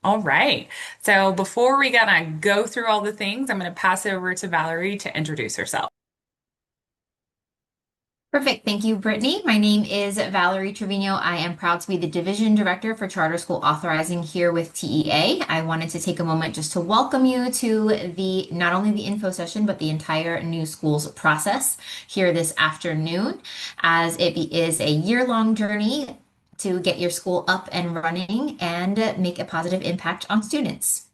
All right. So before we gonna go through all the things, I'm gonna pass it over to Valerie to introduce herself. Perfect. Thank you, Brittany. My name is Valerie Trevino. I am proud to be the Division Director for Charter School Authorizing here with TEA. I wanted to take a moment just to welcome you to the not only the info session, but the entire new schools process here this afternoon, as it is a year-long journey to get your school up and running and make a positive impact on students.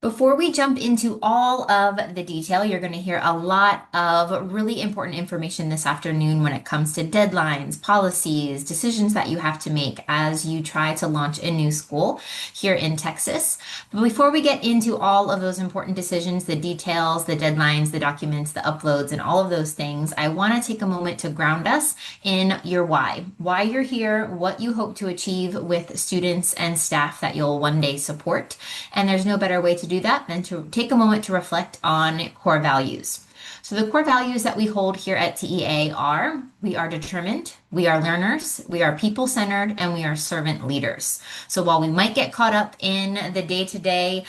Before we jump into all of the detail, you're going to hear a lot of really important information this afternoon when it comes to deadlines, policies, decisions that you have to make as you try to launch a new school here in Texas. But before we get into all of those important decisions, the details, the deadlines, the documents, the uploads, and all of those things, I want to take a moment to ground us in your why you're here, what you hope to achieve with students and staff that you'll one day support. And there's no better way to do that than to take a moment to reflect on core values. So, the core values that we hold here at TEA are we are determined, we are learners, we are people centered, and we are servant leaders. So, while we might get caught up in the day to day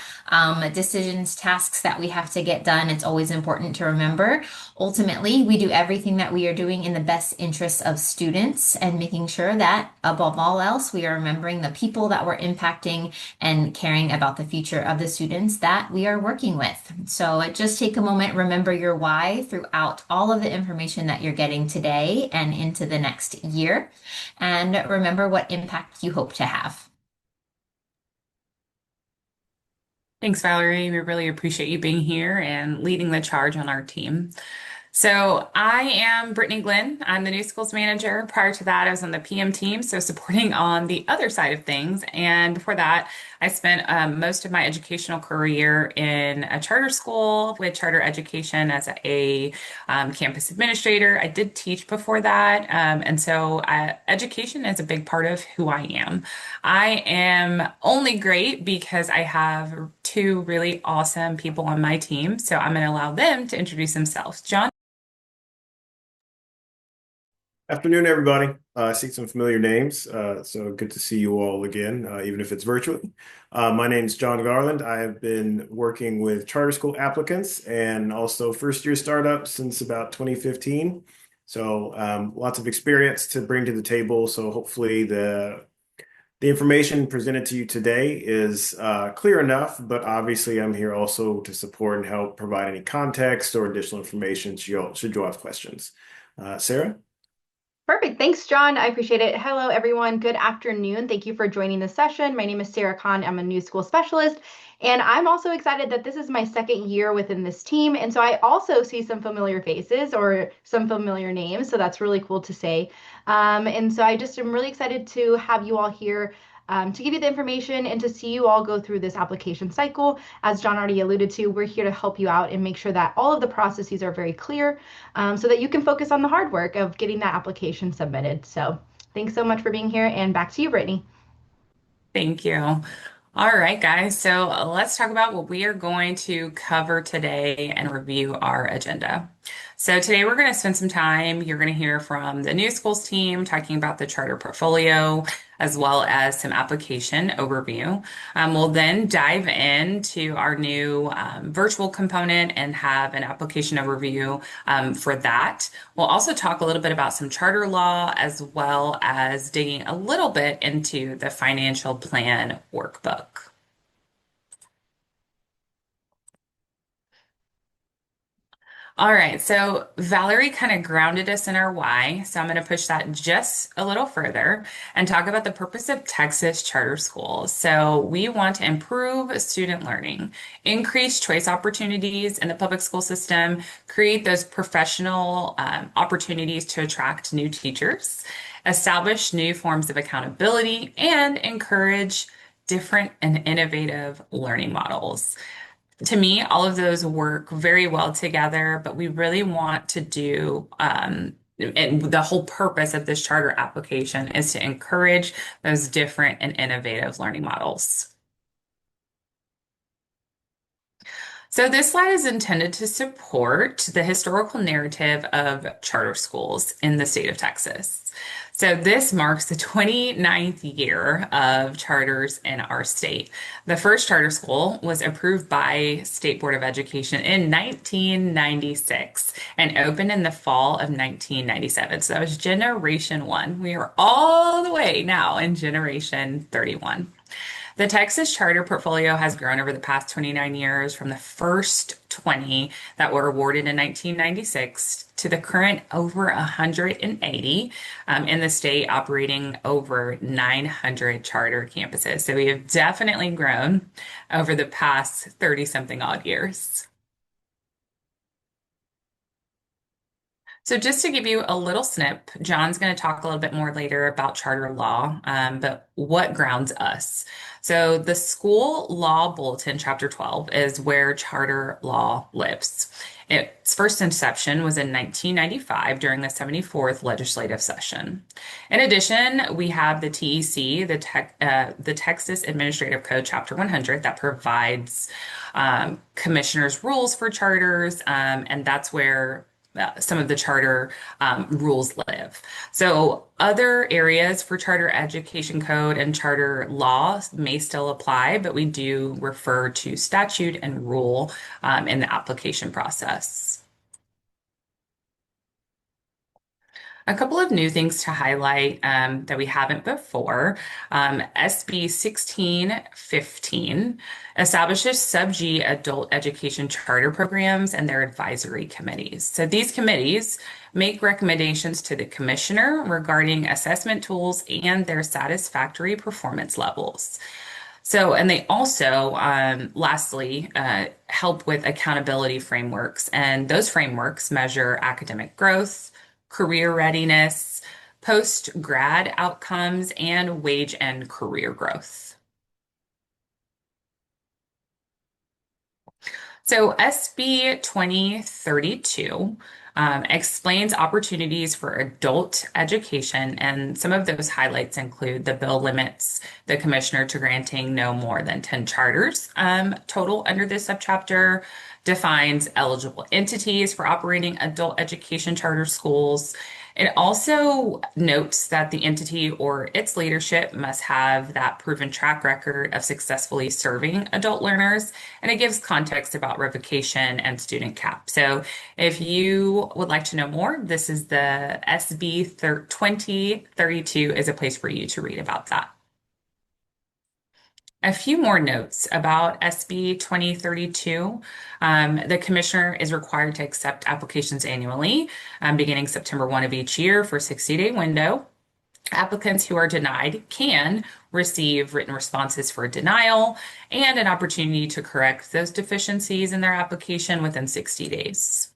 decisions, tasks that we have to get done, it's always important to remember ultimately we do everything that we are doing in the best interests of students and making sure that above all else, we are remembering the people that we're impacting and caring about the future of the students that we are working with. So just take a moment, remember your why throughout all of the information that you're getting today and into the next year, and remember what impact you hope to have. Thanks, Valerie. We really appreciate you being here and leading the charge on our team. So I am Brittany Glenn. I'm the new schools manager. Prior to that, I was on the PM team, so supporting on the other side of things. And before that, I spent most of my educational career in a charter school with charter education as a campus administrator. I did teach before that, and so education is a big part of who I am. I am only great because I have two really awesome people on my team, so I'm going to allow them to introduce themselves. John. Afternoon, everybody. I see some familiar names, so good to see you all again, even if it's virtually. My name is John Garland. I have been working with charter school applicants and also first-year startups since about 2015. So lots of experience to bring to the table. So hopefully the information presented to you today is clear enough, but obviously I'm here also to support and help provide any context or additional information should you have questions. Sarah? Perfect. Thanks, John. I appreciate it. Hello, everyone. Good afternoon. Thank you for joining the session. My name is Sarah Khan. I'm a new school specialist, and I'm also excited that this is my second year within this team. And so I also see some familiar faces or some familiar names. So that's really cool to say. And so I just am really excited to have you all here to give you the information and to see you all go through this application cycle. As John already alluded to, we're here to help you out and make sure that all of the processes are very clear so that you can focus on the hard work of getting that application submitted. So thanks so much for being here, and back to you, Brittany. Thank you. All right, guys. So let's talk about what we are going to cover today and review our agenda. So today we're going to spend some time. You're going to hear from the new schools team talking about the charter portfolio, as well as some application overview. We'll then dive into our new virtual component and have an application overview for that. We'll also talk a little bit about some charter law, as well as digging a little bit into the financial plan workbook. All right, so Valerie kind of grounded us in our why, so I'm going to push that just a little further and talk about the purpose of Texas charter schools. So we want to improve student learning, increase choice opportunities in the public school system, create those professional opportunities to attract new teachers, establish new forms of accountability, and encourage different and innovative learning models. To me, all of those work very well together, but we really want to do, and the whole purpose of this charter application is to encourage those different and innovative learning models. So this slide is intended to support the historical narrative of charter schools in the state of Texas. So this marks the 29th year of charters in our state. The first charter school was approved by State Board of Education in 1996 and opened in the fall of 1997. So that was generation one. We are all the way now in generation 31. The Texas charter portfolio has grown over the past 29 years from the first 20 that were awarded in 1996 to the current over 180 in the state, operating over 900 charter campuses. So we have definitely grown over the past 30 something odd years. So just to give you a little snip, John's going to talk a little bit more later about charter law, but what grounds us? So the School Law Bulletin, Chapter 12, is where charter law lives. Its first inception was in 1995 during the 74th legislative session. In addition, we have the TEC, the Texas Administrative Code, Chapter 100, that provides commissioners' rules for charters, and that's where some of the charter rules live. So other areas for charter education code and charter law may still apply, but we do refer to statute and rule in the application process. A couple of new things to highlight that we haven't before. SB 1615 establishes Sub-G adult education charter programs and their advisory committees. So these committees make recommendations to the commissioner regarding assessment tools and their satisfactory performance levels. So, and they also, lastly, help with accountability frameworks. And those frameworks measure academic growth, career readiness, post-grad outcomes, and wage and career growth. So SB 2032 explains opportunities for adult education, and some of those highlights include the bill limits the commissioner to granting no more than 10 charters total under this subchapter, defines eligible entities for operating adult education charter schools. It also notes that the entity or its leadership must have that proven track record of successfully serving adult learners, and it gives context about revocation and student cap. So if you would like to know more, this is the SB 2032 is a place for you to read about that. A few more notes about SB 2032. The commissioner is required to accept applications annually, beginning September 1 of each year for a 60-day window. Applicants who are denied can receive written responses for denial and an opportunity to correct those deficiencies in their application within 60 days.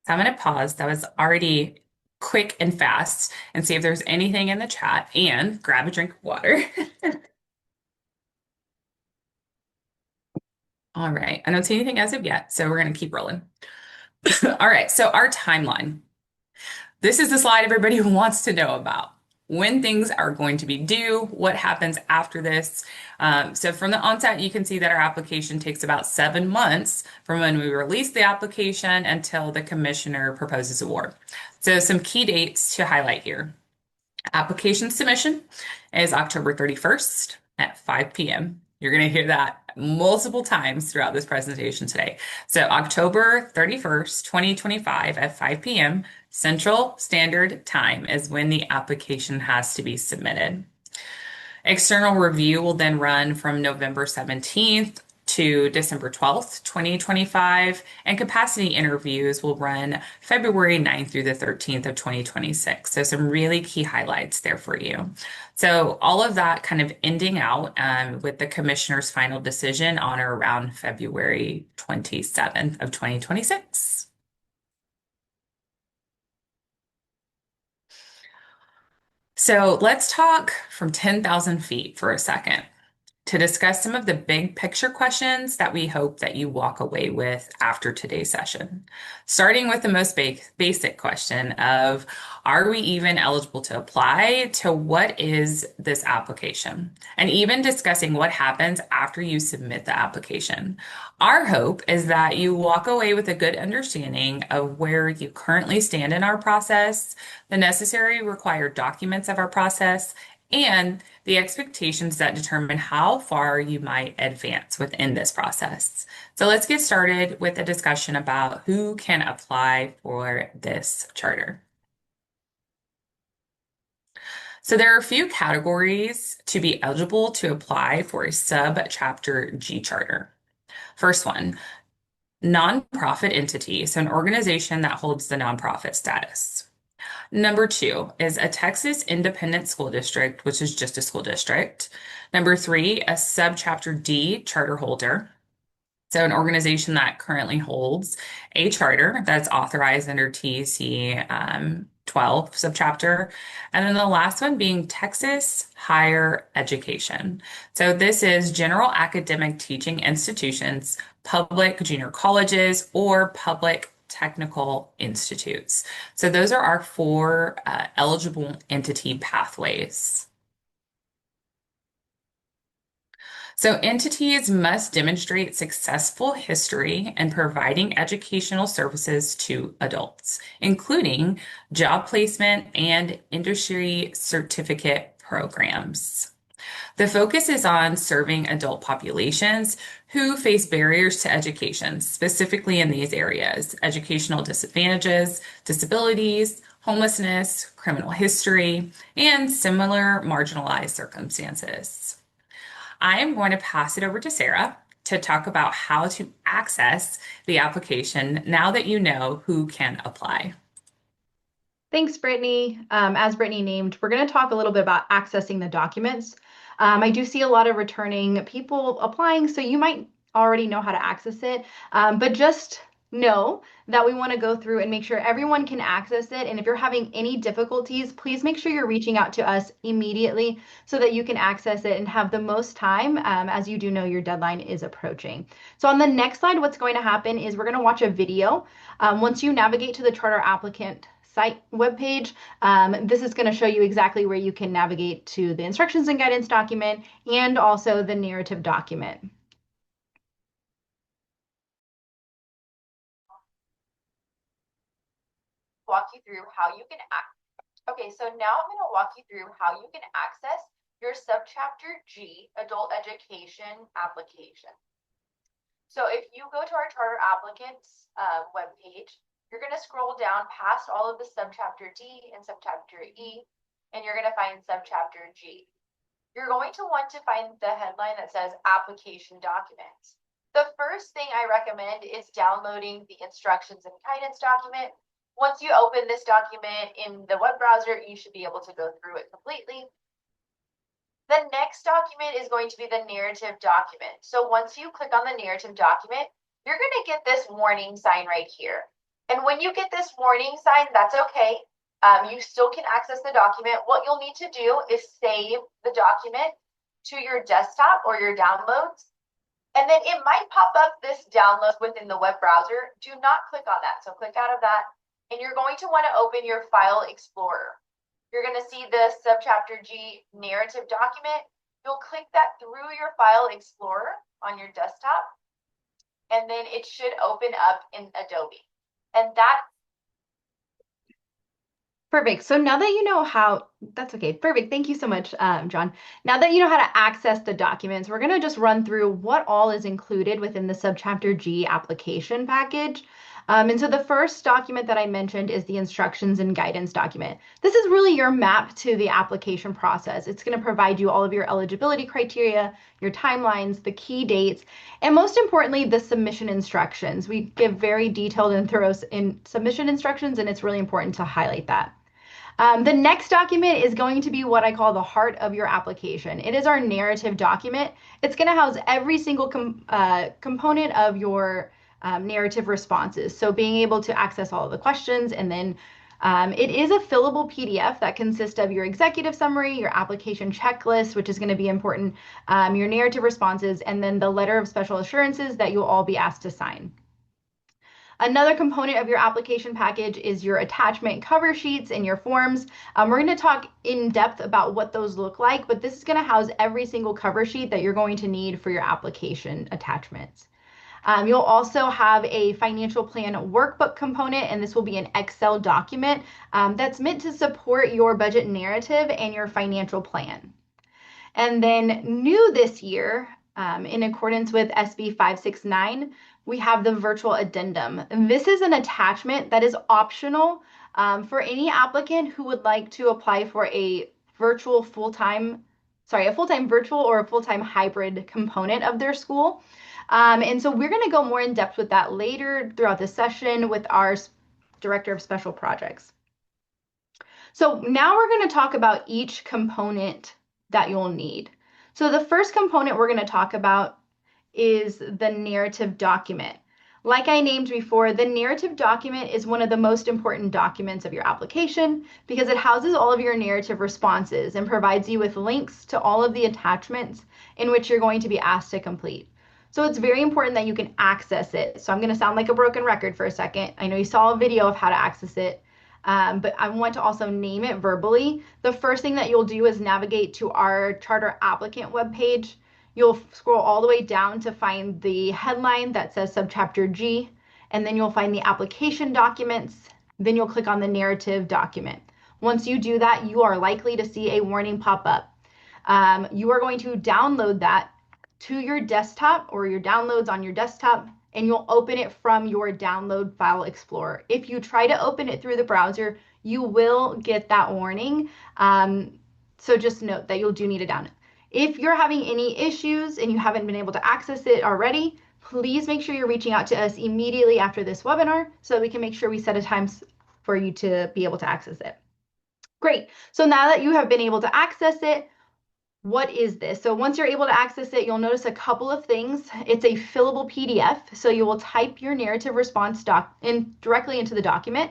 So I'm going to pause. That was already quick and fast and see if there's anything in the chat and grab a drink of water. All right. I don't see anything as of yet, so we're going to keep rolling. All right. So our timeline. This is the slide everybody wants to know about. When things are going to be due, what happens after this. So from the onset, you can see that our application takes about 7 months from when we release the application until the commissioner proposes award. So some key dates to highlight here. Application submission is October 31st at 5 p.m. You're going to hear that multiple times throughout this presentation today. So October 31st, 2025 at 5 p.m. Central Standard Time is when the application has to be submitted. External review will then run from November 17th to December 12th, 2025, and capacity interviews will run February 9th through the 13th of 2026. So some really key highlights there for you. So all of that kind of ending out with the commissioner's final decision on or around February 27th of 2026. So let's talk from 10,000 feet for a second. to discuss some of the big picture questions that we hope that you walk away with after today's session. Starting with the most basic question of, are we even eligible to apply? To what is this application? And even discussing what happens after you submit the application. Our hope is that you walk away with a good understanding of where you currently stand in our process, the necessary required documents of our process, and the expectations that determine how far you might advance within this process. So let's get started with a discussion about who can apply for this charter. So there are a few categories to be eligible to apply for a Subchapter G charter. First one, nonprofit entity, so an organization that holds the nonprofit status. Number two is a Texas independent school district, which is just a school district. Number three, a subchapter D charter holder. So, an organization that currently holds a charter that's authorized under TC 12 subchapter. And then the last one being Texas Higher Education. So, this is general academic teaching institutions, public junior colleges, or public technical institutes. So, those are our four eligible entity pathways. So entities must demonstrate successful history in providing educational services to adults, including job placement and industry certificate programs. The focus is on serving adult populations who face barriers to education, specifically in these areas: educational disadvantages, disabilities, homelessness, criminal history, and similar marginalized circumstances. I am going to pass it over to Sarah to talk about how to access the application now that you know who can apply. Thanks, Brittany. As Brittany named, we're going to talk a little bit about accessing the documents. I do see a lot of returning people applying, so you might already know how to access it, but just know that we want to go through and make sure everyone can access it. And if you're having any difficulties, please make sure you're reaching out to us immediately so that you can access it and have the most time, as you do know your deadline is approaching. So on the next slide, what's going to happen is we're going to watch a video. Once you navigate to the charter applicant site webpage, this is going to show you exactly where you can navigate to the instructions and guidance document and also the narrative document. Walk you through how you can Okay, so now I'm going to walk you through how you can access your Subchapter G adult education application. So if you go to our charter applicants webpage, you're going to scroll down past all of the Subchapter D and Subchapter E, and you're going to find Subchapter G. You're going to want to find the headline that says application documents. The first thing I recommend is downloading the instructions and guidance document. Once you open this document in the web browser, you should be able to go through it completely. The next document is going to be the narrative document. So once you click on the narrative document, you're going to get this warning sign right here. And when you get this warning sign, that's okay. You still can access the document. What you'll need to do is save the document to your desktop or your downloads. And then it might pop up this download within the web browser. Do not click on that. So click out of that. And you're going to want to open your File Explorer. You're going to see the Subchapter G narrative document. You'll click that through your File Explorer on your desktop, and then it should open up in Adobe. And that's perfect. So now that you know how, that's okay. Perfect. Thank you so much, John. Now that you know how to access the documents, we're going to just run through what all is included within the Subchapter G application package. And so the first document that I mentioned is the instructions and guidance document. This is really your map to the application process. It's going to provide you all of your eligibility criteria, your timelines, the key dates, and most importantly, the submission instructions. We give very detailed and thorough submission instructions, and it's really important to highlight that. The next document is going to be what I call the heart of your application. It is our narrative document. It's going to house every single component of your narrative responses. So being able to access all of the questions and then It is a fillable PDF that consists of your executive summary, your application checklist, which is going to be important, your narrative responses, and then the letter of special assurances that you'll all be asked to sign. Another component of your application package is your attachment cover sheets and your forms. We're going to talk in depth about what those look like, but this is going to house every single cover sheet that you're going to need for your application attachments. You'll also have a financial plan workbook component, and this will be an Excel document that's meant to support your budget narrative and your financial plan. And then new this year, in accordance with SB 569, we have the virtual addendum. And this is an attachment that is optional for any applicant who would like to apply for a full-time virtual or a full-time hybrid component of their school. And so we're going to go more in depth with that later throughout the session with our Director of Special Projects. So now we're going to talk about each component that you'll need. So the first component we're going to talk about is the narrative document. Like I named before, the narrative document is one of the most important documents of your application because it houses all of your narrative responses and provides you with links to all of the attachments in which you're going to be asked to complete. So it's very important that you can access it. So I'm going to sound like a broken record for a second. I know you saw a video of how to access it. But I want to also name it verbally. The first thing that you'll do is navigate to our charter applicant webpage. You'll scroll all the way down to find the headline that says Subchapter G, and then you'll find the application documents. Then you'll click on the narrative document. Once you do that, you are likely to see a warning pop up. You are going to download that to your desktop or your downloads on your desktop, and you'll open it from your download file explorer. If you try to open it through the browser, you will get that warning. So just note that you'll do need to download. If you're having any issues and you haven't been able to access it already, please make sure you're reaching out to us immediately after this webinar so that we can make sure we set a time for you to be able to access it. Great. So now that you have been able to access it, what is this? So once you're able to access it, you'll notice a couple of things. It's a fillable PDF, so you will type your narrative response directly into the document.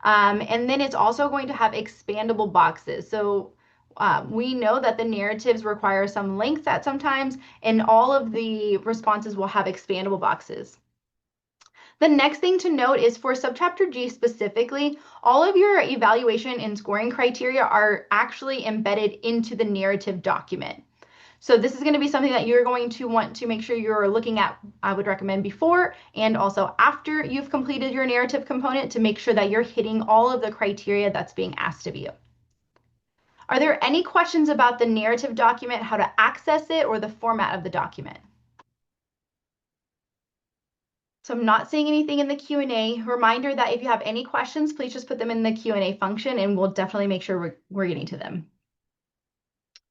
And then it's also going to have expandable boxes. So we know that the narratives require some length at some times, and all of the responses will have expandable boxes. The next thing to note is for Subchapter G specifically, all of your evaluation and scoring criteria are actually embedded into the narrative document. So this is going to be something that you're going to want to make sure you're looking at, I would recommend before and also after you've completed your narrative component to make sure that you're hitting all of the criteria that's being asked of you. Are there any questions about the narrative document, how to access it, or the format of the document? So I'm not seeing anything in the Q&A. Reminder that if you have any questions, please just put them in the Q&A function and we'll definitely make sure we're getting to them.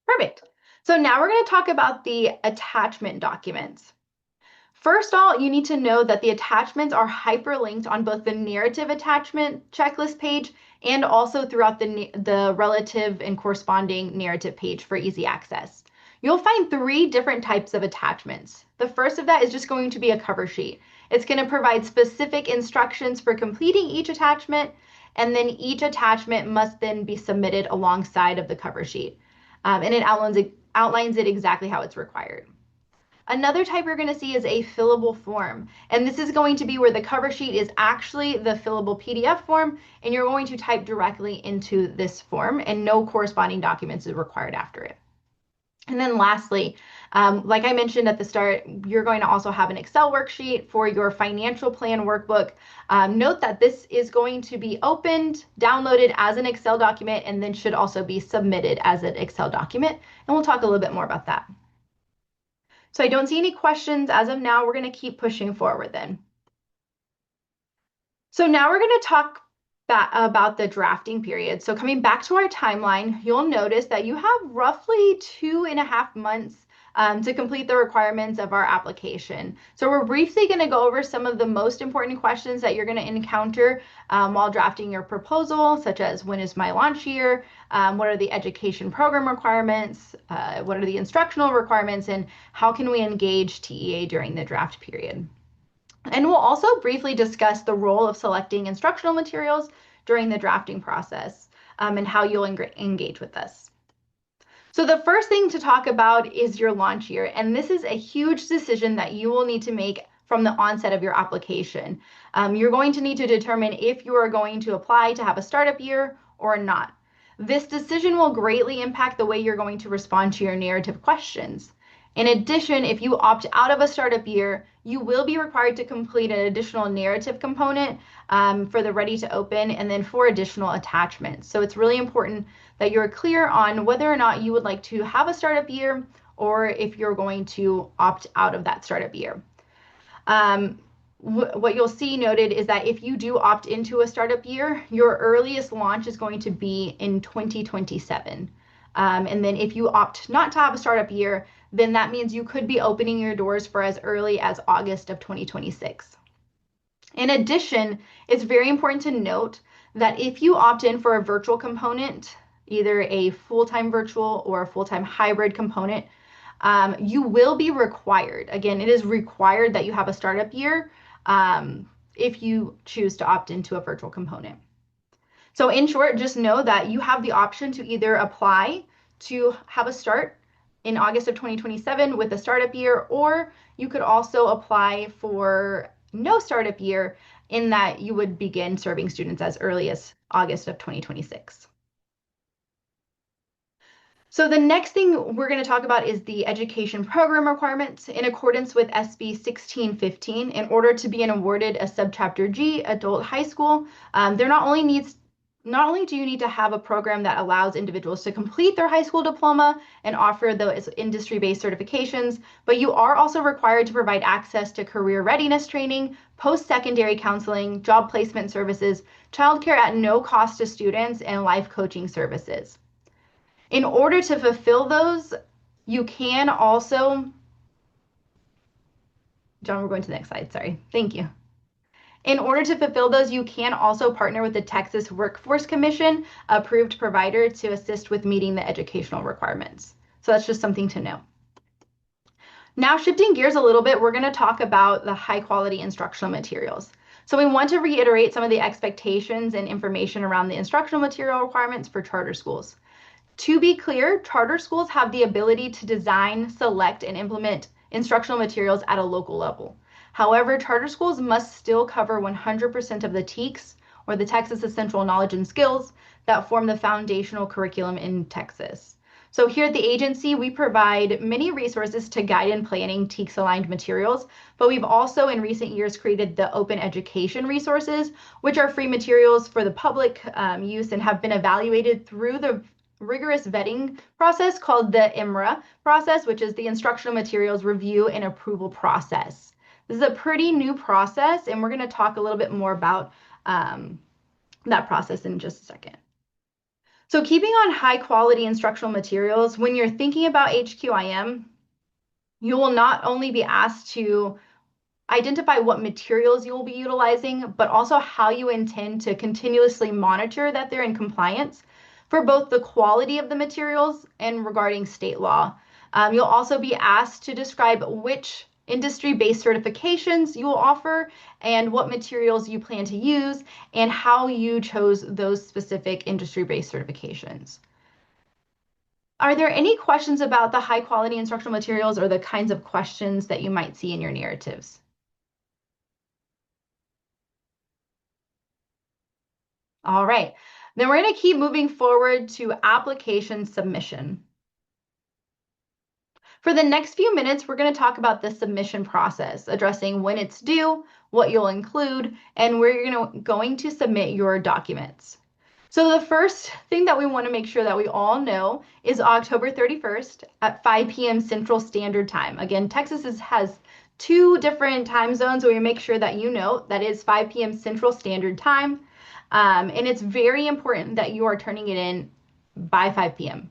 Perfect. So now we're going to talk about the attachment documents. First of all, you need to know that the attachments are hyperlinked on both the narrative attachment checklist page and also throughout the relative and corresponding narrative page for easy access. You'll find 3 different types of attachments. The first of that is just going to be a cover sheet. It's going to provide specific instructions for completing each attachment, and then each attachment must then be submitted alongside of the cover sheet. And it outlines it exactly how it's required. Another type you're going to see is a fillable form, and this is going to be where the cover sheet is actually the fillable PDF form, and you're going to type directly into this form, and no corresponding documents is required after it. And then lastly, like I mentioned at the start, you're going to also have an Excel worksheet for your financial plan workbook. Note that this is going to be opened, downloaded as an Excel document, and then should also be submitted as an Excel document. And we'll talk a little bit more about that. So I don't see any questions as of now. We're going to keep pushing forward then. So now we're going to talk about the drafting period. So coming back to our timeline, you'll notice that you have roughly 2.5 months to complete the requirements of our application. So we're briefly going to go over some of the most important questions that you're going to encounter while drafting your proposal, such as when is my launch year, what are the education program requirements, what are the instructional requirements, and how can we engage TEA during the draft period. And we'll also briefly discuss the role of selecting instructional materials during the drafting process, and how you'll engage with us. So the first thing to talk about is your launch year, and this is a huge decision that you will need to make from the onset of your application. You're going to need to determine if you are going to apply to have a startup year or not. This decision will greatly impact the way you're going to respond to your narrative questions. In addition, if you opt out of a startup year, you will be required to complete an additional narrative component for the ready to open and then 4 additional attachments. So it's really important that you're clear on whether or not you would like to have a startup year or if you're going to opt out of that startup year. What you'll see noted is that if you do opt into a startup year, your earliest launch is going to be in 2027. And then if you opt not to have a startup year, then that means you could be opening your doors for as early as August of 2026. In addition, it's very important to note that if you opt in for a virtual component, either a full-time virtual or a full-time hybrid component, you will be required. Again, it is required that you have a startup year if you choose to opt into a virtual component. So in short, just know that you have the option to either apply to have a start in August of 2027 with a startup year, or you could also apply for no startup year in that you would begin serving students as early as August of 2026. So the next thing we're going to talk about is the education program requirements in accordance with SB 1615. In order to be awarded a Subchapter G adult high school, not only do you need to have a program that allows individuals to complete their high school diploma and offer those industry-based certifications, but you are also required to provide access to career readiness training, post-secondary counseling, job placement services, childcare at no cost to students, and life coaching services. In order to fulfill those, you can also, John, we're going to the next slide, sorry. Thank you. In order to fulfill those, you can also partner with the Texas Workforce Commission approved provider to assist with meeting the educational requirements. So that's just something to know. Now, shifting gears a little bit, we're going to talk about the high quality instructional materials. So we want to reiterate some of the expectations and information around the instructional material requirements for charter schools. To be clear, charter schools have the ability to design, select, and implement instructional materials at a local level. However, charter schools must still cover 100% of the TEKS, or the Texas Essential Knowledge and Skills, that form the foundational curriculum in Texas. So here at the agency, we provide many resources to guide in planning TEKS-aligned materials, but we've also in recent years created the open education resources, which are free materials for the public use and have been evaluated through the rigorous vetting process called the IMRA process, which is the Instructional Materials Review and Approval Process. This is a pretty new process, and we're going to talk a little bit more about that process in just a second. So keeping on high quality instructional materials, when you're thinking about HQIM, you will not only be asked to identify what materials you will be utilizing, but also how you intend to continuously monitor that they're in compliance for both the quality of the materials and regarding state law. You'll also be asked to describe which industry-based certifications you will offer and what materials you plan to use and how you chose those specific industry-based certifications. Are there any questions about the high quality instructional materials or the kinds of questions that you might see in your narratives? All right, then we're going to keep moving forward to application submission. For the next few minutes, we're going to talk about the submission process, addressing when it's due, what you'll include, and where you're going to submit your documents. So the first thing that we want to make sure that we all know is October 31st at 5 p.m. Central Standard Time. Again, Texas has 2 different time zones, so we make sure that you know that is 5 p.m. Central Standard Time. And it's very important that you are turning it in by 5 p.m.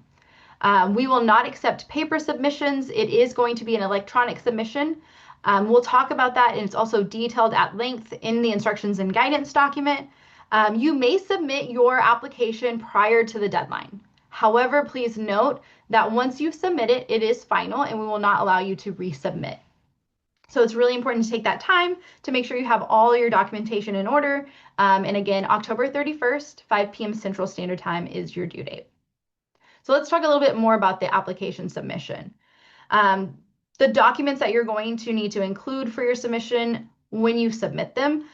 We will not accept paper submissions. It is going to be an electronic submission. We'll talk about that, and it's also detailed at length in the instructions and guidance document. You may submit your application prior to the deadline. However, please note that once you submit it, it is final and we will not allow you to resubmit. So it's really important to take that time to make sure you have all your documentation in order. And again, October 31st, 5 p.m. Central Standard Time is your due date. So let's talk a little bit more about the application submission. Um, the documents that you're going to need to include for your submission when you submit them.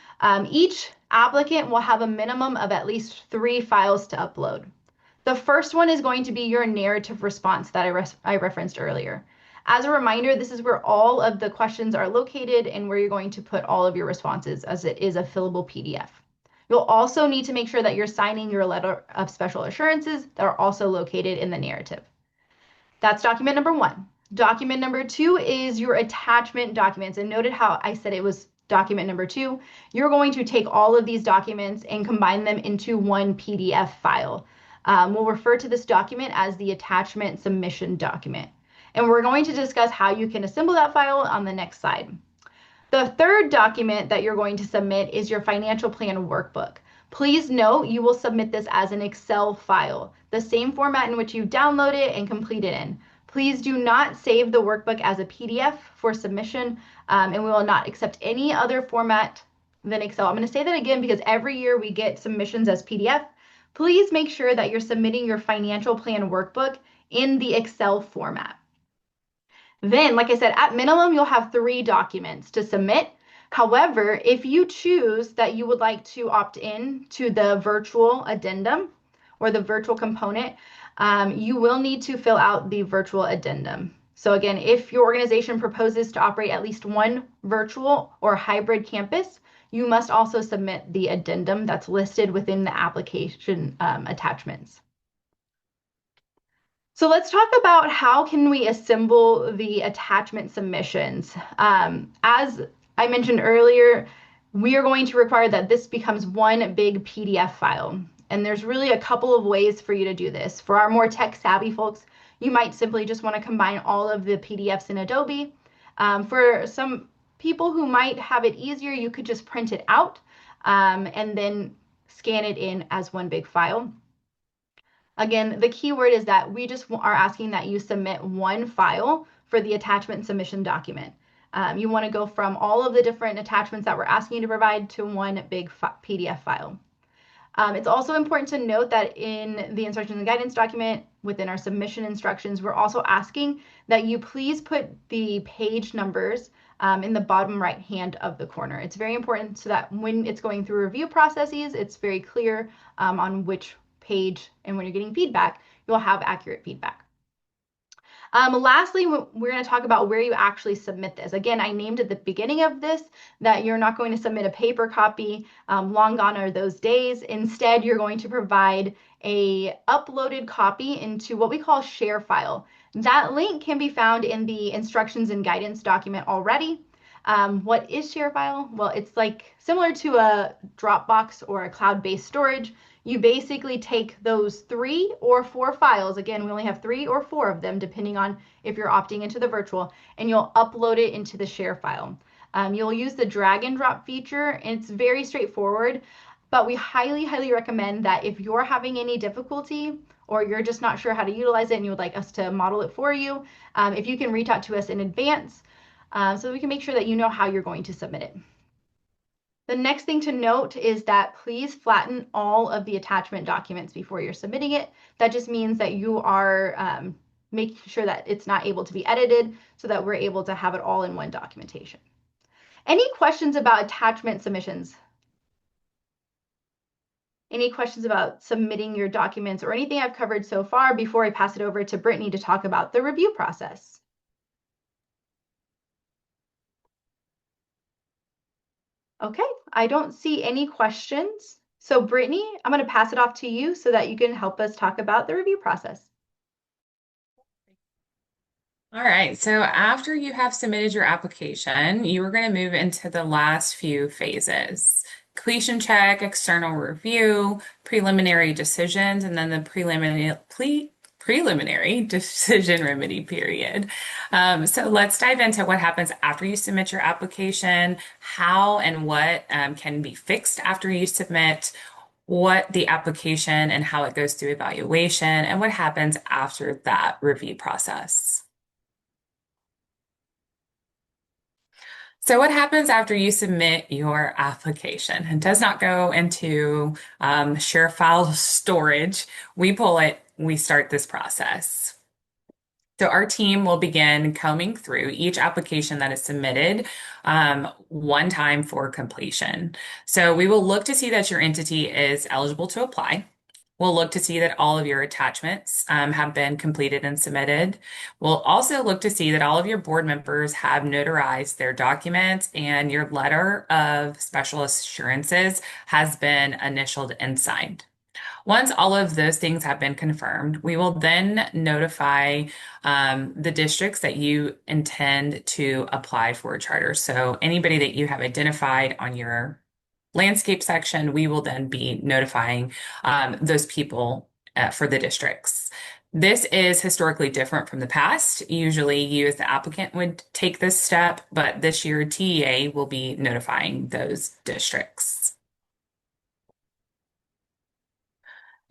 Each applicant will have a minimum of at least 3 files to upload. The first one is going to be your narrative response that I referenced earlier. As a reminder, this is where all of the questions are located and where you're going to put all of your responses, as it is a fillable PDF. You'll also need to make sure that you're signing your letter of special assurances that are also located in the narrative. That's document number 1. Document number 2 is your attachment documents. And noted how I said it was document number 2. You're going to take all of these documents and combine them into one PDF file. We'll refer to this document as the attachment submission document. And we're going to discuss how you can assemble that file on the next slide. The third document that you're going to submit is your financial plan workbook. Please note you will submit this as an Excel file, the same format in which you download it and complete it in. Please do not save the workbook as a PDF for submission, and we will not accept any other format than Excel. I'm going to say that again because every year we get submissions as PDF. Please make sure that you're submitting your financial plan workbook in the Excel format. Then, like I said, at minimum, you'll have 3 documents to submit. However, if you choose that you would like to opt in to the virtual addendum or the virtual component, you will need to fill out the virtual addendum. So again, if your organization proposes to operate at least one virtual or hybrid campus, you must also submit the addendum that's listed within the application attachments. So let's talk about how can we assemble the attachment submissions. As I mentioned earlier, we are going to require that this becomes one big PDF file. And there's really a couple of ways for you to do this. For our more tech savvy folks, you might simply just want to combine all of the PDFs in Adobe. For some people who might have it easier, you could just print it out and then scan it in as one big file. Again, the key word is that we just are asking that you submit one file for the attachment submission document. You want to go from all of the different attachments that we're asking you to provide to one big PDF file. It's also important to note that in the instructions and guidance document, within our submission instructions, we're also asking that you please put the page numbers in the bottom right hand of the corner. It's very important so that when it's going through review processes, it's very clear on which page, and when you're getting feedback, you'll have accurate feedback. Lastly, we're going to talk about where you actually submit this. Again, I named at the beginning of this that you're not going to submit a paper copy. Long gone are those days. Instead, you're going to provide a uploaded copy into what we call share file. That link can be found in the instructions and guidance document already. What is share file? Well, it's like similar to a Dropbox or a cloud-based storage. You basically take those 3 or 4 files. Again, we only have 3 or 4 of them, depending on if you're opting into the virtual, and you'll upload it into the share file. You'll use the drag and drop feature, and it's very straightforward, but we highly, highly recommend that if you're having any difficulty or you're just not sure how to utilize it and you would like us to model it for you, if you can reach out to us in advance so that we can make sure that you know how you're going to submit it. The next thing to note is that please flatten all of the attachment documents before you're submitting it. That just means that you are making sure that it's not able to be edited so that we're able to have it all in one documentation. Any questions about attachment submissions? Any questions about submitting your documents or anything I've covered so far before I pass it over to Brittany to talk about the review process? Okay, I don't see any questions. So Brittany, I'm going to pass it off to you so that you can help us talk about the review process. All right, so after you have submitted your application, you are going to move into the last few phases. Completion check, external review, preliminary decisions, and then the preliminary decision remedy period. So let's dive into what happens after you submit your application, how and what can be fixed after you submit, what the application and how it goes through evaluation, and what happens after that review process. So what happens after you submit your application? It does not go into share file storage. We pull it, we start this process. So our team will begin combing through each application that is submitted one time for completion. So we will look to see that your entity is eligible to apply. We'll look to see that all of your attachments have been completed and submitted. We'll also look to see that all of your board members have notarized their documents and your letter of special assurances has been initialed and signed. Once all of those things have been confirmed, we will then notify the districts that you intend to apply for a charter. So anybody that you have identified on your landscape section, we will then be notifying those people for the districts. This is historically different from the past. Usually you as the applicant would take this step, but this year TEA will be notifying those districts.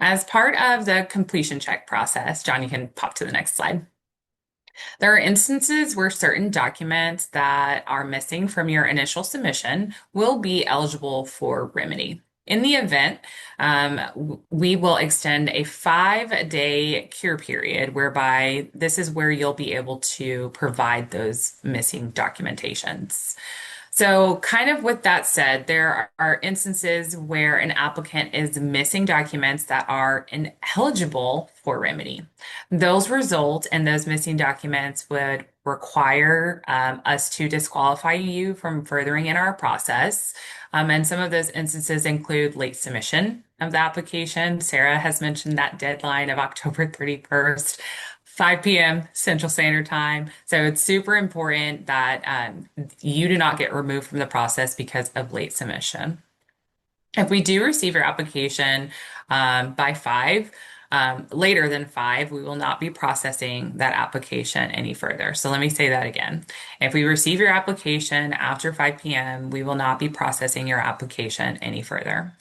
As part of the completion check process, John, you can pop to the next slide. There are instances where certain documents that are missing from your initial submission will be eligible for remedy. In the event, we will extend a 5-day cure period whereby this is where you'll be able to provide those missing documentations. So, kind of with that said, there are instances where an applicant is missing documents that are ineligible for remedy. Those result and those missing documents would require us to disqualify you from furthering in our process. And some of those instances include late submission of the application. Sarah has mentioned that deadline of October 31st. 5 p.m. Central Standard Time. So it's super important that you do not get removed from the process because of late submission. If we do receive your application by 5, later than 5, we will not be processing that application any further. So let me say that again. If we receive your application after 5 p.m., we will not be processing your application any further.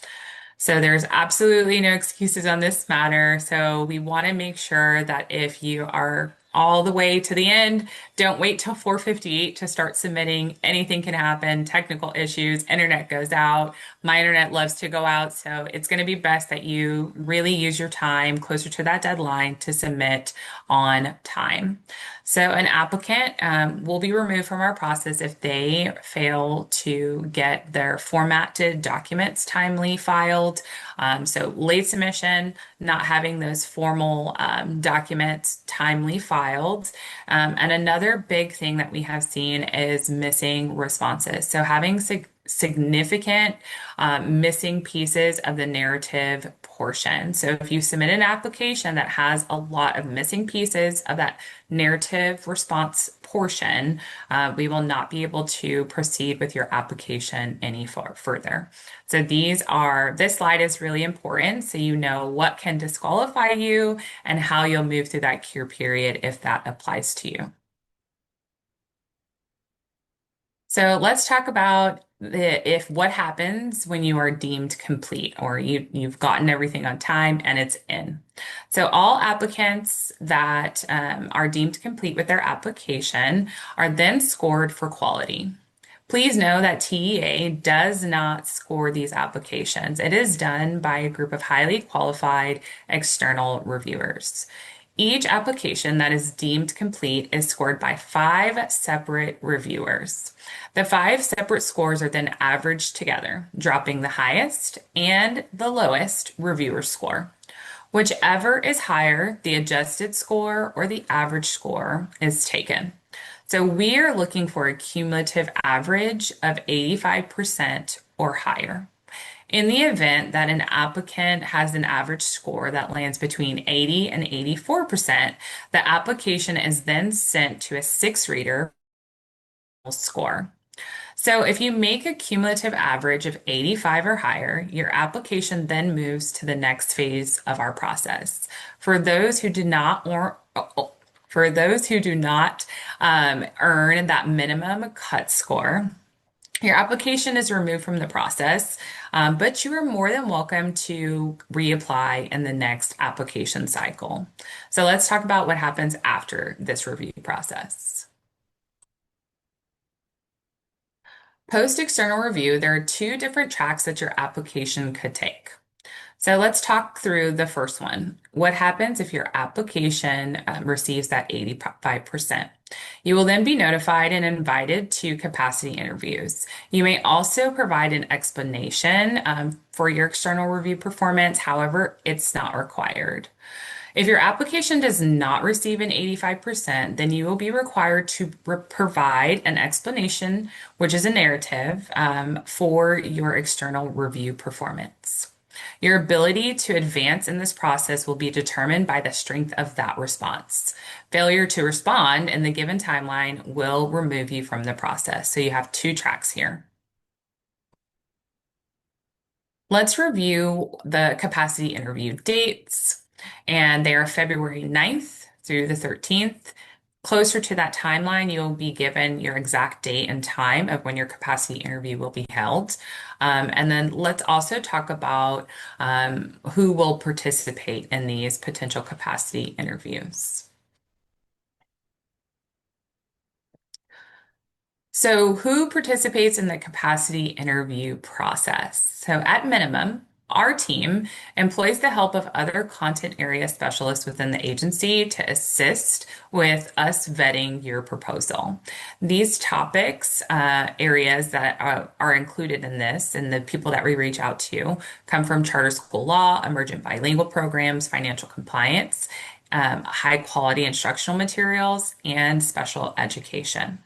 So there's absolutely no excuses on this matter. So we want to make sure that if you are all the way to the end, don't wait till 4:58 to start submitting. Anything can happen, technical issues, internet goes out. My internet loves to go out. So it's going to be best that you really use your time closer to that deadline to submit on time. So an applicant will be removed from our process if they fail to get their formatted documents timely filed. So late submission, not having those formal documents timely filed. And another big thing that we have seen is missing responses. So having significant missing pieces of the narrative portion. So if you submit an application that has a lot of missing pieces of that narrative response portion, we will not be able to proceed with your application any further. So this slide is really important so you know what can disqualify you and how you'll move through that cure period if that applies to you. So let's talk about if what happens when you are deemed complete or you've gotten everything on time and it's in. So all applicants that are deemed complete with their application are then scored for quality. Please know that TEA does not score these applications. It is done by a group of highly qualified external reviewers. Each application that is deemed complete is scored by 5 separate reviewers. The 5 separate scores are then averaged together, dropping the highest and the lowest reviewer score. Whichever is higher, the adjusted score or the average score is taken. So we are looking for a cumulative average of 85% or higher. In the event that an applicant has an average score that lands between 80 and 84%, the application is then sent to a 6-reader score. So if you make a cumulative average of 85 or higher, your application then moves to the next phase of our process. For those who do not earn that minimum cut score, your application is removed from the process, but you are more than welcome to reapply in the next application cycle. So let's talk about what happens after this review process. Post-external review, there are two different tracks that your application could take. So let's talk through the first one. What happens if your application receives that 85%? You will then be notified and invited to capacity interviews. You may also provide an explanation for your external review performance. However, it's not required. If your application does not receive an 85%, then you will be required to provide an explanation, which is a narrative, for your external review performance. Your ability to advance in this process will be determined by the strength of that response. Failure to respond in the given timeline will remove you from the process. So you have two tracks here. Let's review the capacity interview dates, and they are February 9th through the 13th. Closer to that timeline, you'll be given your exact date and time of when your capacity interview will be held. And then let's also talk about who will participate in these potential capacity interviews. So, who participates in the capacity interview process? So, at minimum, our team employs the help of other content area specialists within the agency to assist with us vetting your proposal. These topics, areas that are included in this, and the people that we reach out to come from charter school law, emergent bilingual programs, financial compliance, high quality instructional materials, and special education.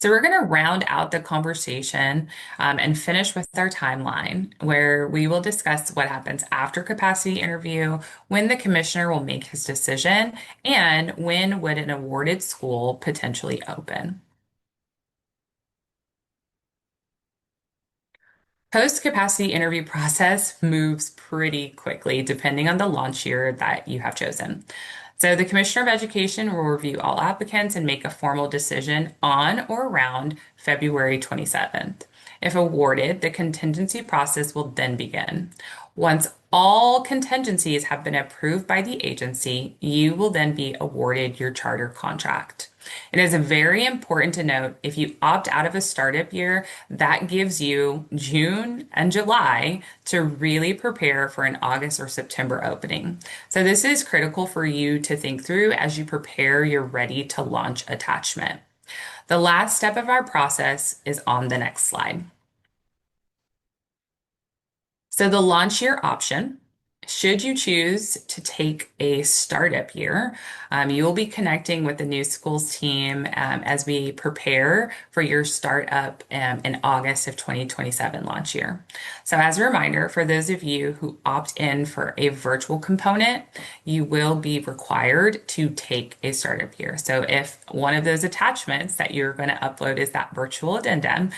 So we're going to round out the conversation and finish with our timeline, where we will discuss what happens after capacity interview, when the commissioner will make his decision, and when would an awarded school potentially open. Post-capacity interview process moves pretty quickly depending on the launch year that you have chosen. So the Commissioner of Education will review all applicants and make a formal decision on or around February 27th. If awarded, the contingency process will then begin. Once all contingencies have been approved by the agency, you will then be awarded your charter contract. It is very important to note if you opt out of a startup year, that gives you June and July to really prepare for an August or September opening. So this is critical for you to think through as you prepare your ready to launch attachment. The last step of our process is on the next slide. So the launch year option, should you choose to take a startup year, you will be connecting with the new schools team as we prepare for your startup in August of 2027 launch year. So as a reminder, for those of you who opt in for a virtual component, you will be required to take a startup year. So if one of those attachments that you're going to upload is that virtual addendum,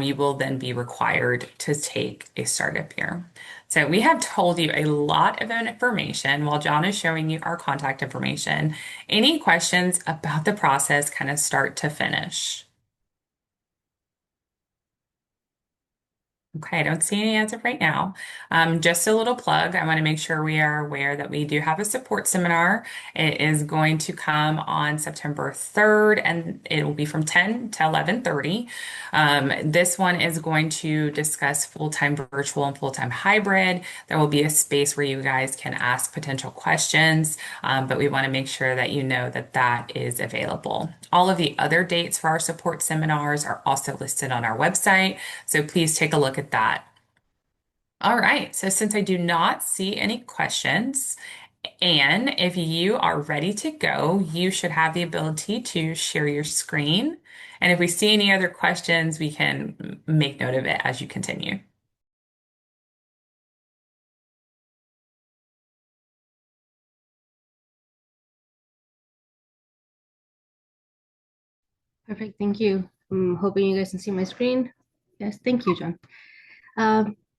you will then be required to take a startup year. So we have told you a lot of information while John is showing you our contact information. Any questions about the process, kind of start to finish? Okay, I don't see any as of right now. Just a little plug. I want to make sure we are aware that we do have a support seminar. It is going to come on September 3rd, and it will be from 10 to 11:30. This one is going to discuss full-time virtual and full-time hybrid. There will be a space where you guys can ask potential questions, but we want to make sure that you know that that is available. All of the other dates for our support seminars are also listed on our website, so please take a look at that. All right, so since I do not see any questions, and if you are ready to go, you should have the ability to share your screen. And if we see any other questions, we can make note of it as you continue. Perfect, thank you. I'm hoping you guys can see my screen. Yes, thank you, John.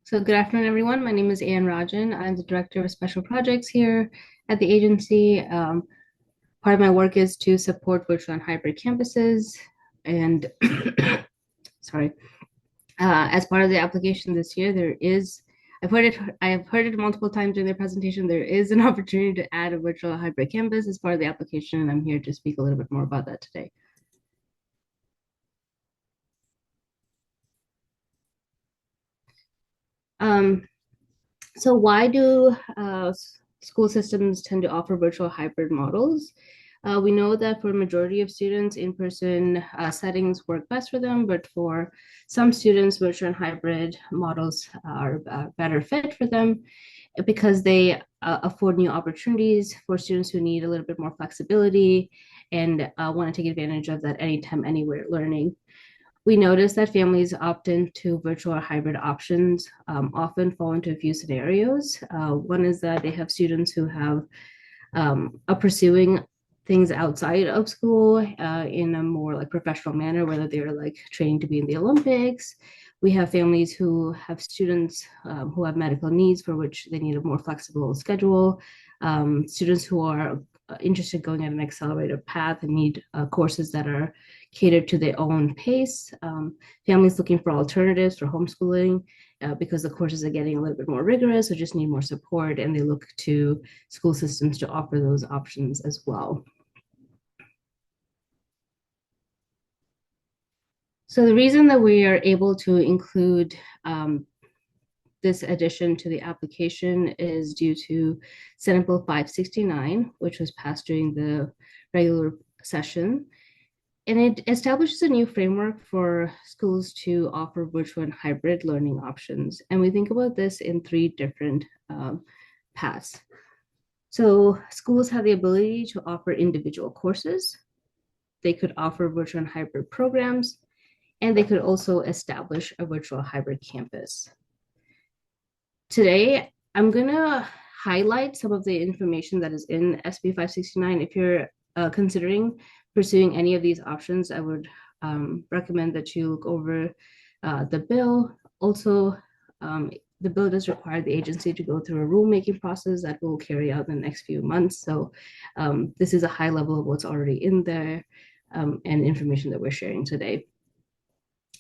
So good afternoon, everyone. My name is Ann Rajan. I'm the Director of Special Projects here at the agency. Part of my work is to support virtual and hybrid campuses. And sorry, as part of the application this year, I've heard it multiple times during the presentation, there is an opportunity to add a virtual hybrid campus as part of the application, and I'm here to speak a little bit more about that today. So why do school systems tend to offer virtual hybrid models? We know that for a majority of students, in-person settings work best for them, but for some students, virtual and hybrid models are a better fit for them because they afford new opportunities for students who need a little bit more flexibility and want to take advantage of that anytime, anywhere learning. We notice that families opt into virtual or hybrid options often fall into a few scenarios. One is that they have students who have are pursuing things outside of school in a more like professional manner, whether they're like training to be in the Olympics. We have families who have students who have medical needs for which they need a more flexible schedule. Students who are interested in going at an accelerated path and need courses that are catered to their own pace. Families looking for alternatives for homeschooling because the courses are getting a little bit more rigorous or just need more support, and they look to school systems to offer those options as well. So the reason that we are able to include this addition to the application is due to Senate Bill 569, which was passed during the regular session. And it establishes a new framework for schools to offer virtual and hybrid learning options. And we think about this in three different paths. So schools have the ability to offer individual courses. They could offer virtual and hybrid programs, and they could also establish a virtual hybrid campus. Today, I'm gonna highlight some of the information that is in SB 569. If you're considering pursuing any of these options, I would recommend that you look over the bill. Also, the bill does require the agency to go through a rulemaking process that will carry out in the next few months. So this is a high level of what's already in there and information that we're sharing today.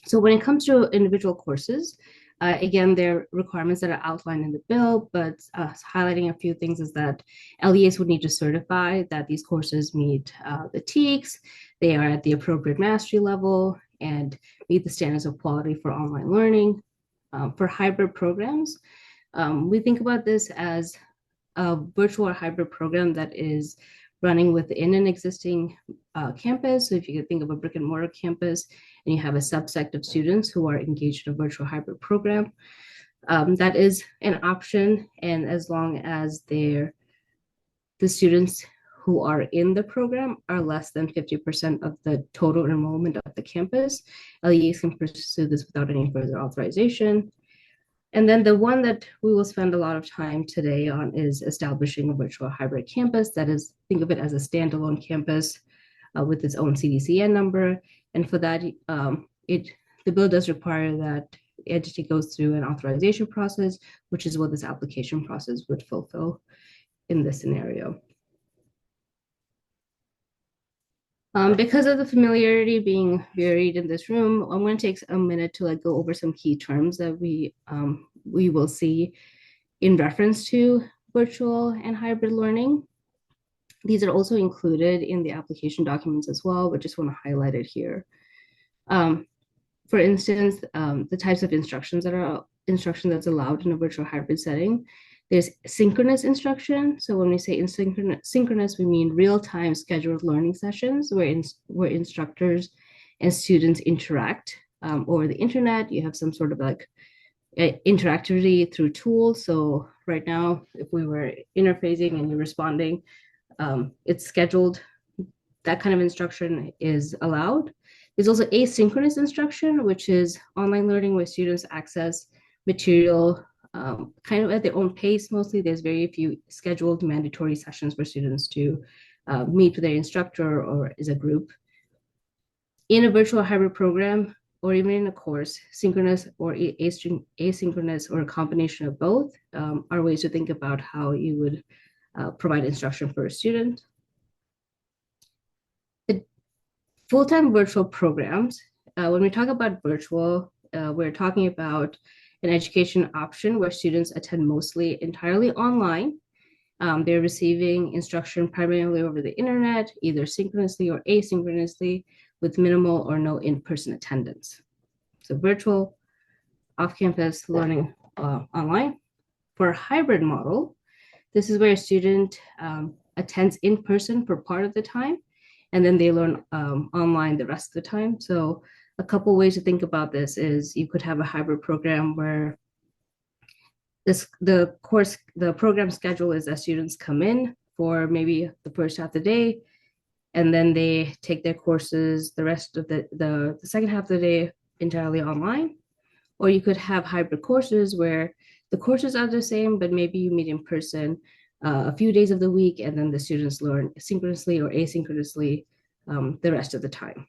So when it comes to individual courses, again, there are requirements that are outlined in the bill, but highlighting a few things is that LEAs would need to certify that these courses meet the TEKS, they are at the appropriate mastery level, and meet the standards of quality for online learning. For hybrid programs, we think about this as a virtual or hybrid program that is running within an existing campus. So if you could think of a brick and mortar campus and you have a subset of students who are engaged in a virtual hybrid program, that is an option. And as long as the students who are in the program are less than 50% of the total enrollment of the campus, LEAs can pursue this without any further authorization. And then the one that we will spend a lot of time today on is establishing a virtual hybrid campus. That is, think of it as a standalone campus with its own CDCN number. And for that, the bill does require that the entity goes through an authorization process, which is what this application process would fulfill in this scenario. Because of the familiarity being buried in this room, I'm going to take a minute to go over some key terms that we will see in reference to virtual and hybrid learning. These are also included in the application documents as well, but just want to highlight it here. For instance, the types of instruction that's allowed in a virtual hybrid setting. There's synchronous instruction. So when we say synchronous, we mean real-time scheduled learning sessions where instructors and students interact over the internet. You have some sort of interactivity through tools. So right now, if we were interfacing and you're responding, it's scheduled. That kind of instruction is allowed. There's also asynchronous instruction, which is online learning where students access material kind of at their own pace. Mostly there's very few scheduled mandatory sessions for students to meet with their instructor or as a group. In a virtual hybrid program, or even in a course, synchronous or asynchronous or a combination of both are ways to think about how you would provide instruction for a student. The full-time virtual programs, when we talk about virtual, we're talking about an education option where students attend mostly entirely online. They're receiving instruction primarily over the internet, either synchronously or asynchronously, with minimal or no in-person attendance. So virtual, off-campus learning online. For a hybrid model, this is where a student attends in person for part of the time, and then they learn online the rest of the time. So a couple ways to think about this is you could have a hybrid program where the program schedule is that students come in for maybe the first half of the day, and then they take their courses the rest of the second half of the day entirely online. Or you could have hybrid courses where the courses are the same, but maybe you meet in person a few days of the week, and then the students learn synchronously or asynchronously the rest of the time.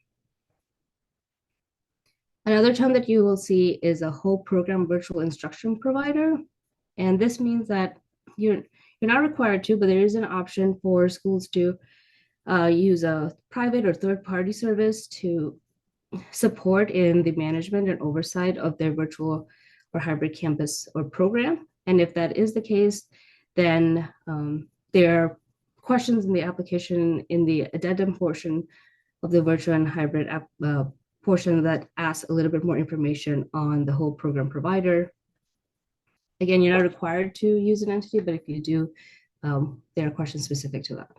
Another term that you will see is a whole program virtual instruction provider. And this means that you're not required to, but there is an option for schools to use a private or third-party service to support in the management and oversight of their virtual or hybrid campus or program. And if that is the case, then there are questions in the application in the addendum portion of the virtual and hybrid portion that asks a little bit more information on the whole program provider. Again, you're not required to use an entity, but if you do, there are questions specific to that.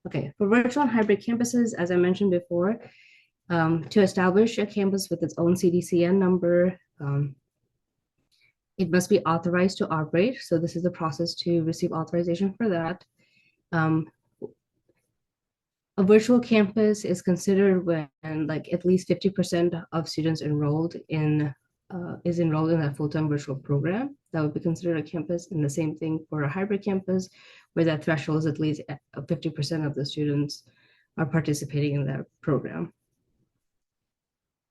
Okay, for virtual and hybrid campuses, as I mentioned before, to establish a campus with its own CDCN number, it must be authorized to operate. So this is the process to receive authorization for that. A virtual campus is considered when like at least 50% of students enrolled in is enrolled in a full-time virtual program. That would be considered a campus. And the same thing for a hybrid campus, where that threshold is at least 50% of the students are participating in that program.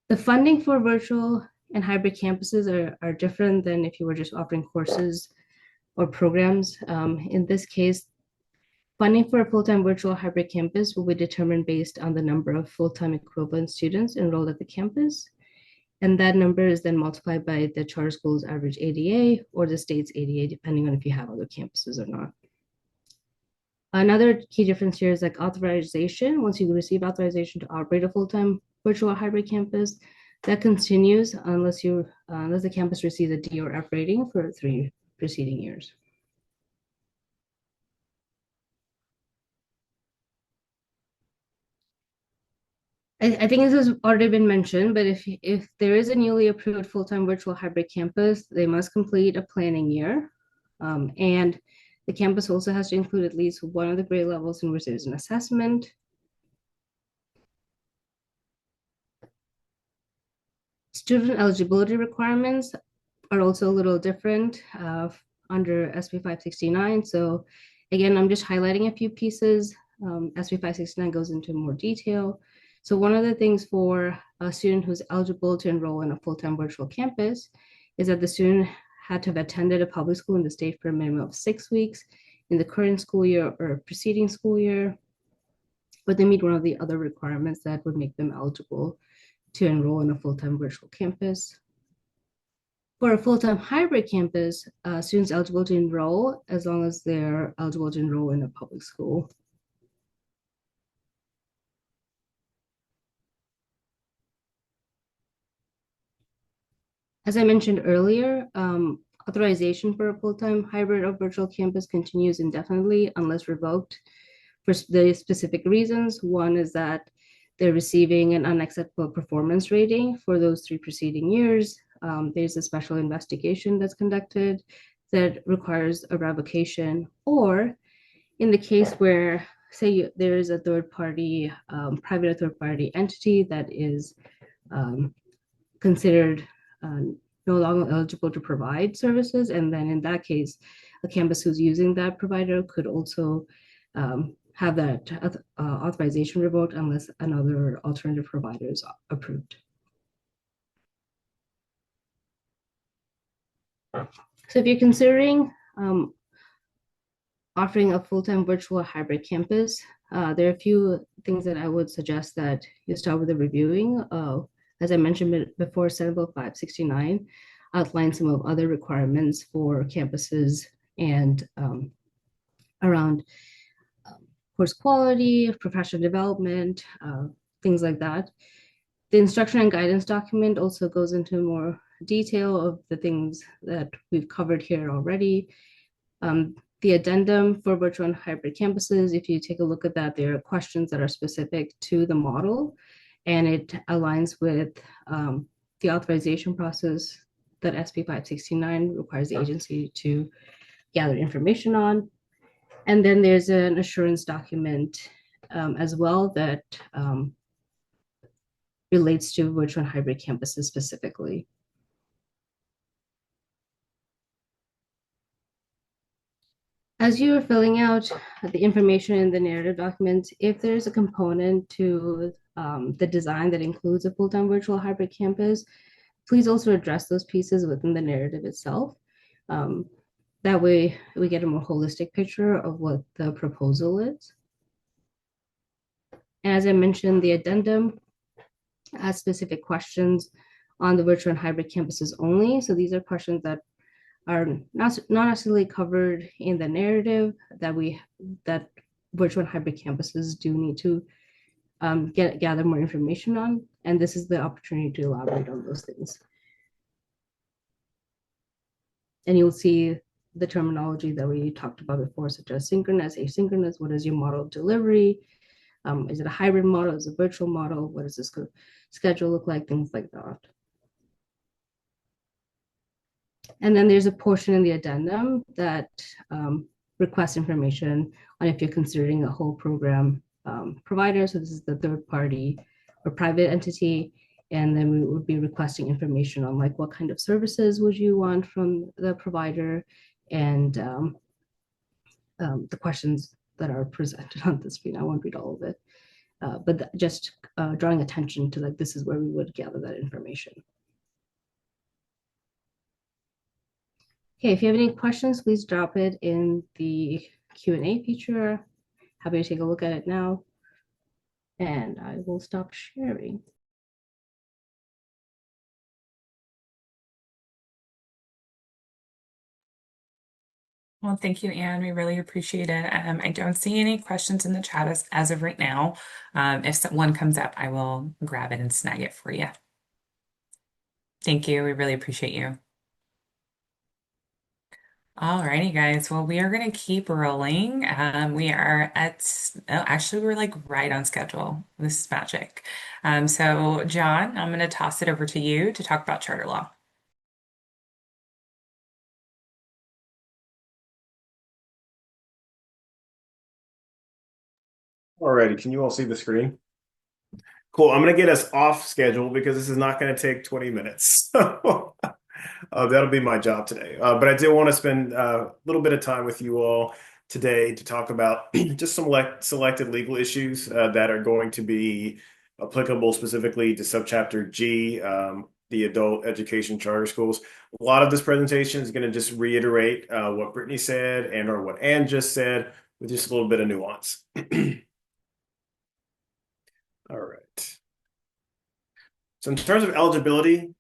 The funding for virtual and hybrid campuses are different than if you were just offering courses or programs. In this case, funding for a full-time virtual hybrid campus will be determined based on the number of full-time equivalent students enrolled at the campus. And that number is then multiplied by the charter school's average ADA or the state's ADA, depending on if you have other campuses or not. Another key difference here is like authorization. Once you receive authorization to operate a full-time virtual hybrid campus, that continues unless the campus receives a D or F rating for 3 preceding years. I think this has already been mentioned, but if there is a newly approved full-time virtual hybrid campus, they must complete a planning year. And the campus also has to include at least one of the grade levels in which there's an assessment. Student eligibility requirements are also a little different under SB 569. So again, I'm just highlighting a few pieces. SB 569 goes into more detail. So one of the things for a student who's eligible to enroll in a full-time virtual campus is that the student had to have attended a public school in the state for a minimum of 6 weeks in the current school year or preceding school year, but they meet one of the other requirements that would make them eligible to enroll in a full-time virtual campus. For a full-time hybrid campus, students eligible to enroll as long as they're eligible to enroll in a public school. As I mentioned earlier, authorization for a full-time hybrid or virtual campus continues indefinitely unless revoked for the specific reasons. One is that they're receiving an unacceptable performance rating for those 3 preceding years. There's a special investigation that's conducted that requires a revocation, or in the case where, say, there is a third-party, private or third-party entity that is considered no longer eligible to provide services, and then in that case, a campus who's using that provider could also have that authorization revoked unless another alternative provider is approved. So if you're considering offering a full-time virtual hybrid campus, there are a few things that I would suggest that you start with the reviewing. As I mentioned before, Senate Bill 569 outlines some of other requirements for campuses and around course quality, professional development, things like that. The instruction and guidance document also goes into more detail of the things that we've covered here already. The addendum for virtual and hybrid campuses, if you take a look at that, there are questions that are specific to the model, and it aligns with the authorization process that SB 569 requires the agency to gather information on. And then there's an assurance document as well that relates to virtual and hybrid campuses specifically. As you are filling out the information in the narrative document, if there's a component to the design that includes a full-time virtual hybrid campus, please also address those pieces within the narrative itself. That way we get a more holistic picture of what the proposal is. And as I mentioned, the addendum has specific questions on the virtual and hybrid campuses only. So these are questions that are not necessarily covered in the narrative that virtual and hybrid campuses do need to gather more information on, and this is the opportunity to elaborate on those things. And you'll see the terminology that we talked about before, such as synchronous, asynchronous. What is your model of delivery? Is it a hybrid model? Is it a virtual model? What does this schedule look like? Things like that. And then there's a portion in the addendum that requests information on if you're considering a whole program provider. So this is the third party or private entity. And then we would be requesting information on like what kind of services would you want from the provider, and the questions that are presented on the screen. I won't read all of it, but just drawing attention to like this is where we would gather that information. Okay, if you have any questions, please drop it in the Q&A feature. Happy to take a look at it now. And I will stop sharing. Well, thank you, Anne. We really appreciate it. I don't see any questions in the chat as of right now. If one comes up, I will grab it and snag it for you. Thank you. We really appreciate you. All righty, guys. Well, we are going to keep rolling. We are actually, we're like right on schedule. This is magic. So, John, I'm going to toss it over to you to talk about charter law. Alrighty, can you all see the screen? Cool. I'm going to get us off schedule because this is not going to take 20 minutes. That'll be my job today. But I do want to spend a little bit of time with you all today to talk about just some selected legal issues that are going to be applicable specifically to Subchapter G, the adult education charter schools. A lot of this presentation is going to just reiterate what Brittany said and or what Ann just said with just a little bit of nuance. All right. So in terms of eligibility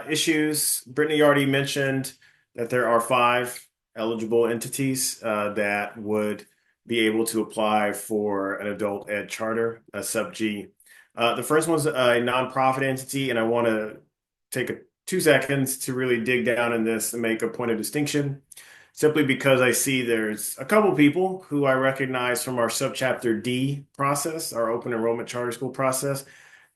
issues, Brittany already mentioned that there are 5 eligible entities that would be able to apply for an adult ed charter, a sub G. The first one's a nonprofit entity, and I want to take 2 seconds to really dig down in this and make a point of distinction, simply because I see there's a couple people who I recognize from our Subchapter D process, our open enrollment charter school process.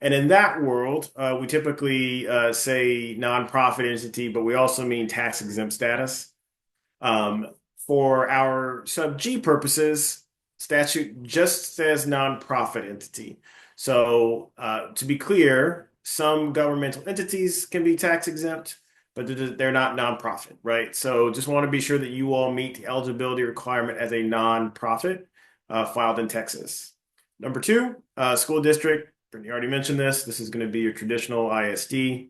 And in that world, we typically say nonprofit entity, but we also mean tax exempt status. For our sub G purposes, statute just says nonprofit entity. So to be clear, some governmental entities can be tax exempt, but they're not nonprofit, right? So just want to be sure that you all meet the eligibility requirement as a nonprofit filed in Texas. Number 2, school district. Brittany already mentioned this. This is going to be your traditional ISD.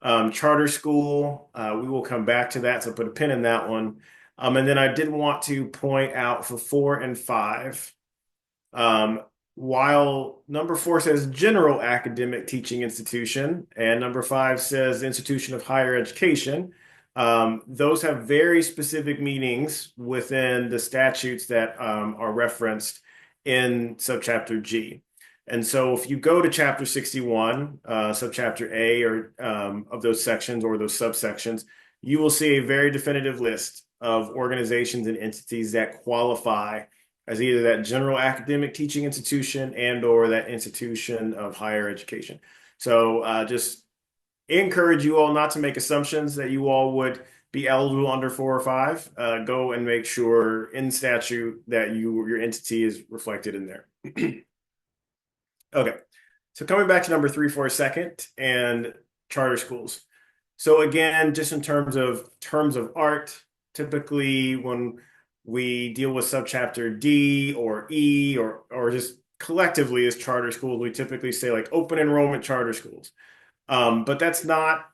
Charter school, we will come back to that, so put a pin in that one. And then I did want to point out for 4 and 5, while number 4 says general academic teaching institution and number 5 says institution of higher education, those have very specific meanings within the statutes that are referenced in Subchapter G. And so if you go to Chapter 61, Subchapter A, or of those sections or those subsections, you will see a very definitive list of organizations and entities that qualify as either that general academic teaching institution and or that institution of higher education. So just encourage you all not to make assumptions that you all would be eligible under 4 or 5. Go and make sure in statute that your entity is reflected in there. Okay, so coming back to number 3 for a second, and charter schools. So again, just in terms of art, typically when we deal with subchapter D or E or just collectively as charter schools, we typically say like open enrollment charter schools. But that's not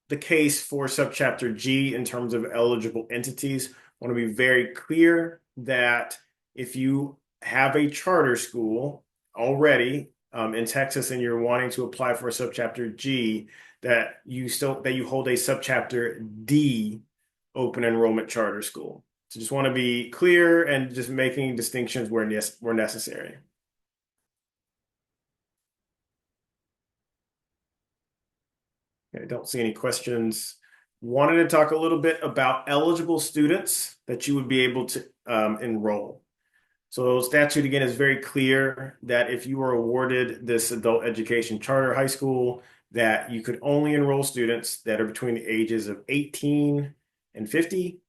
the case for subchapter G in terms of eligible entities. I want to be very clear that if you have a charter school already in Texas and you're wanting to apply for a subchapter G, that you hold a subchapter D open enrollment charter school. So just want to be clear and just making distinctions where necessary. I don't see any questions. Wanted to talk a little bit about eligible students that you would be able to enroll. So statute again is very clear that if you were awarded this adult education charter high school, that you could only enroll students that are between the ages of 18 and 50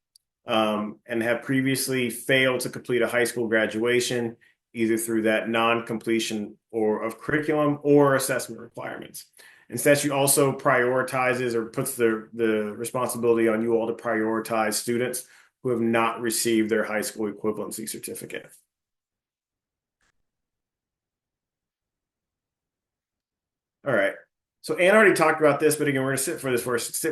and have previously failed to complete a high school graduation, either through that non-completion or of curriculum or assessment requirements. And statute also prioritizes or puts the responsibility on you all to prioritize students who have not received their high school equivalency certificate. All right. So Ann already talked about this, but again, we're going to sit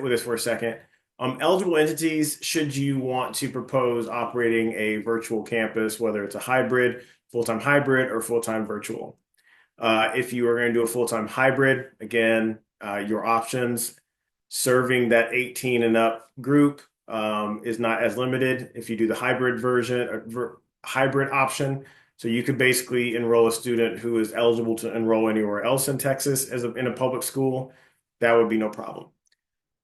with this for a second. Eligible entities, should you want to propose operating a virtual campus, whether it's a hybrid, full-time hybrid, or full-time virtual. If you are going to do a full-time hybrid, again, your options serving that 18 and up group is not as limited if you do the hybrid version or hybrid option. So you could basically enroll a student who is eligible to enroll anywhere else in Texas in a public school. That would be no problem.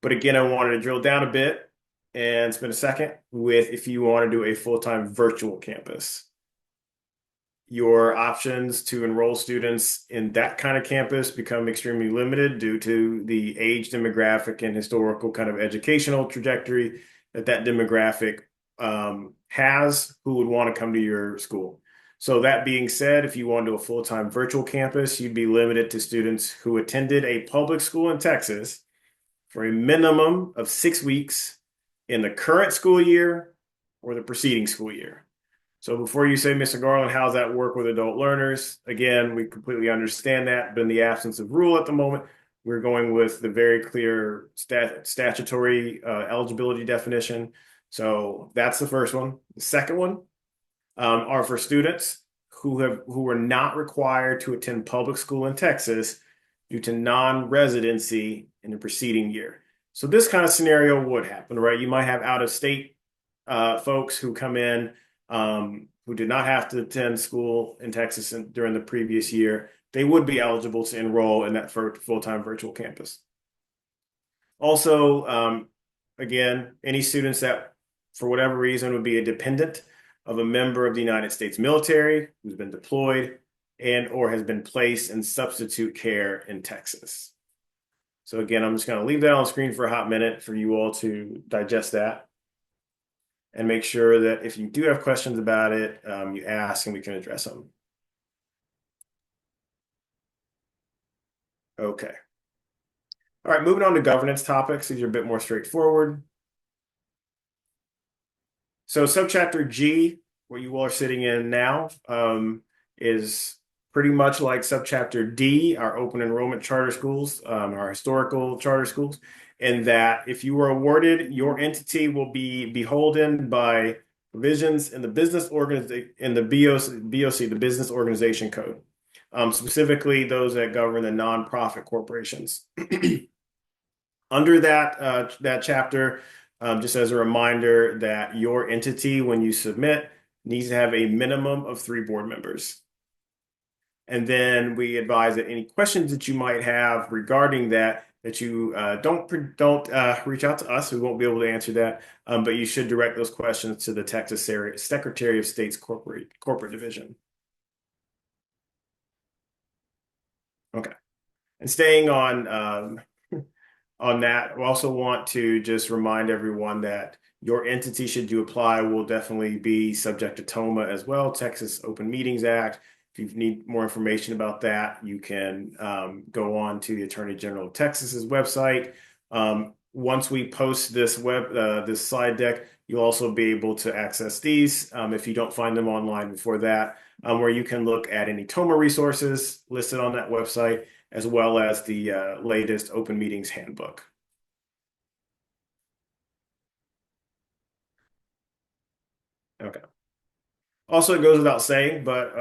But again, I wanted to drill down a bit and spend a second with if you want to do a full-time virtual campus. Your options to enroll students in that kind of campus become extremely limited due to the age demographic and historical kind of educational trajectory that demographic has who would want to come to your school. So that being said, if you want to do a full-time virtual campus, you'd be limited to students who attended a public school in Texas for a minimum of 6 weeks in the current school year or the preceding school year. So before you say, Mr. Garland, how's that work with adult learners? Again, we completely understand that, but in the absence of rule at the moment, we're going with the very clear statutory eligibility definition. So that's the first one. The second one are for students who are not required to attend public school in Texas due to non-residency in the preceding year. So this kind of scenario would happen, right? You might have out-of-state folks who come in who did not have to attend school in Texas during the previous year. They would be eligible to enroll in that full-time virtual campus. Also, again, any students that for whatever reason would be a dependent of a member of the United States military who's been deployed and or has been placed in substitute care in Texas. So again, I'm just going to leave that on screen for a hot minute for you all to digest that and make sure that if you do have questions about it, you ask and we can address them. Okay. All right, moving on to governance topics. These are a bit more straightforward. So subchapter G, where you all are sitting in now, is pretty much like subchapter D, our open enrollment charter schools, our historical charter schools, in that if you were awarded, your entity will be beholden by provisions in the BOC, the Business Organization Code, specifically those that govern the nonprofit corporations. Under that chapter, just as a reminder that your entity, when you submit, needs to have a minimum of 3 board members. And then we advise that any questions that you might have regarding that you don't reach out to us. We won't be able to answer that, but you should direct those questions to the Texas Secretary of State's corporate division. Okay. And staying on that, we also want to just remind everyone that your entity, should you apply, will definitely be subject to TOMA as well, Texas Open Meetings Act. If you need more information about that, you can go on to the Attorney General of Texas's website. Once we post this slide deck, you'll also be able to access these if you don't find them online before that, where you can look at any TOMA resources listed on that website, as well as the latest Open Meetings Handbook. Okay. Also, it goes without saying, but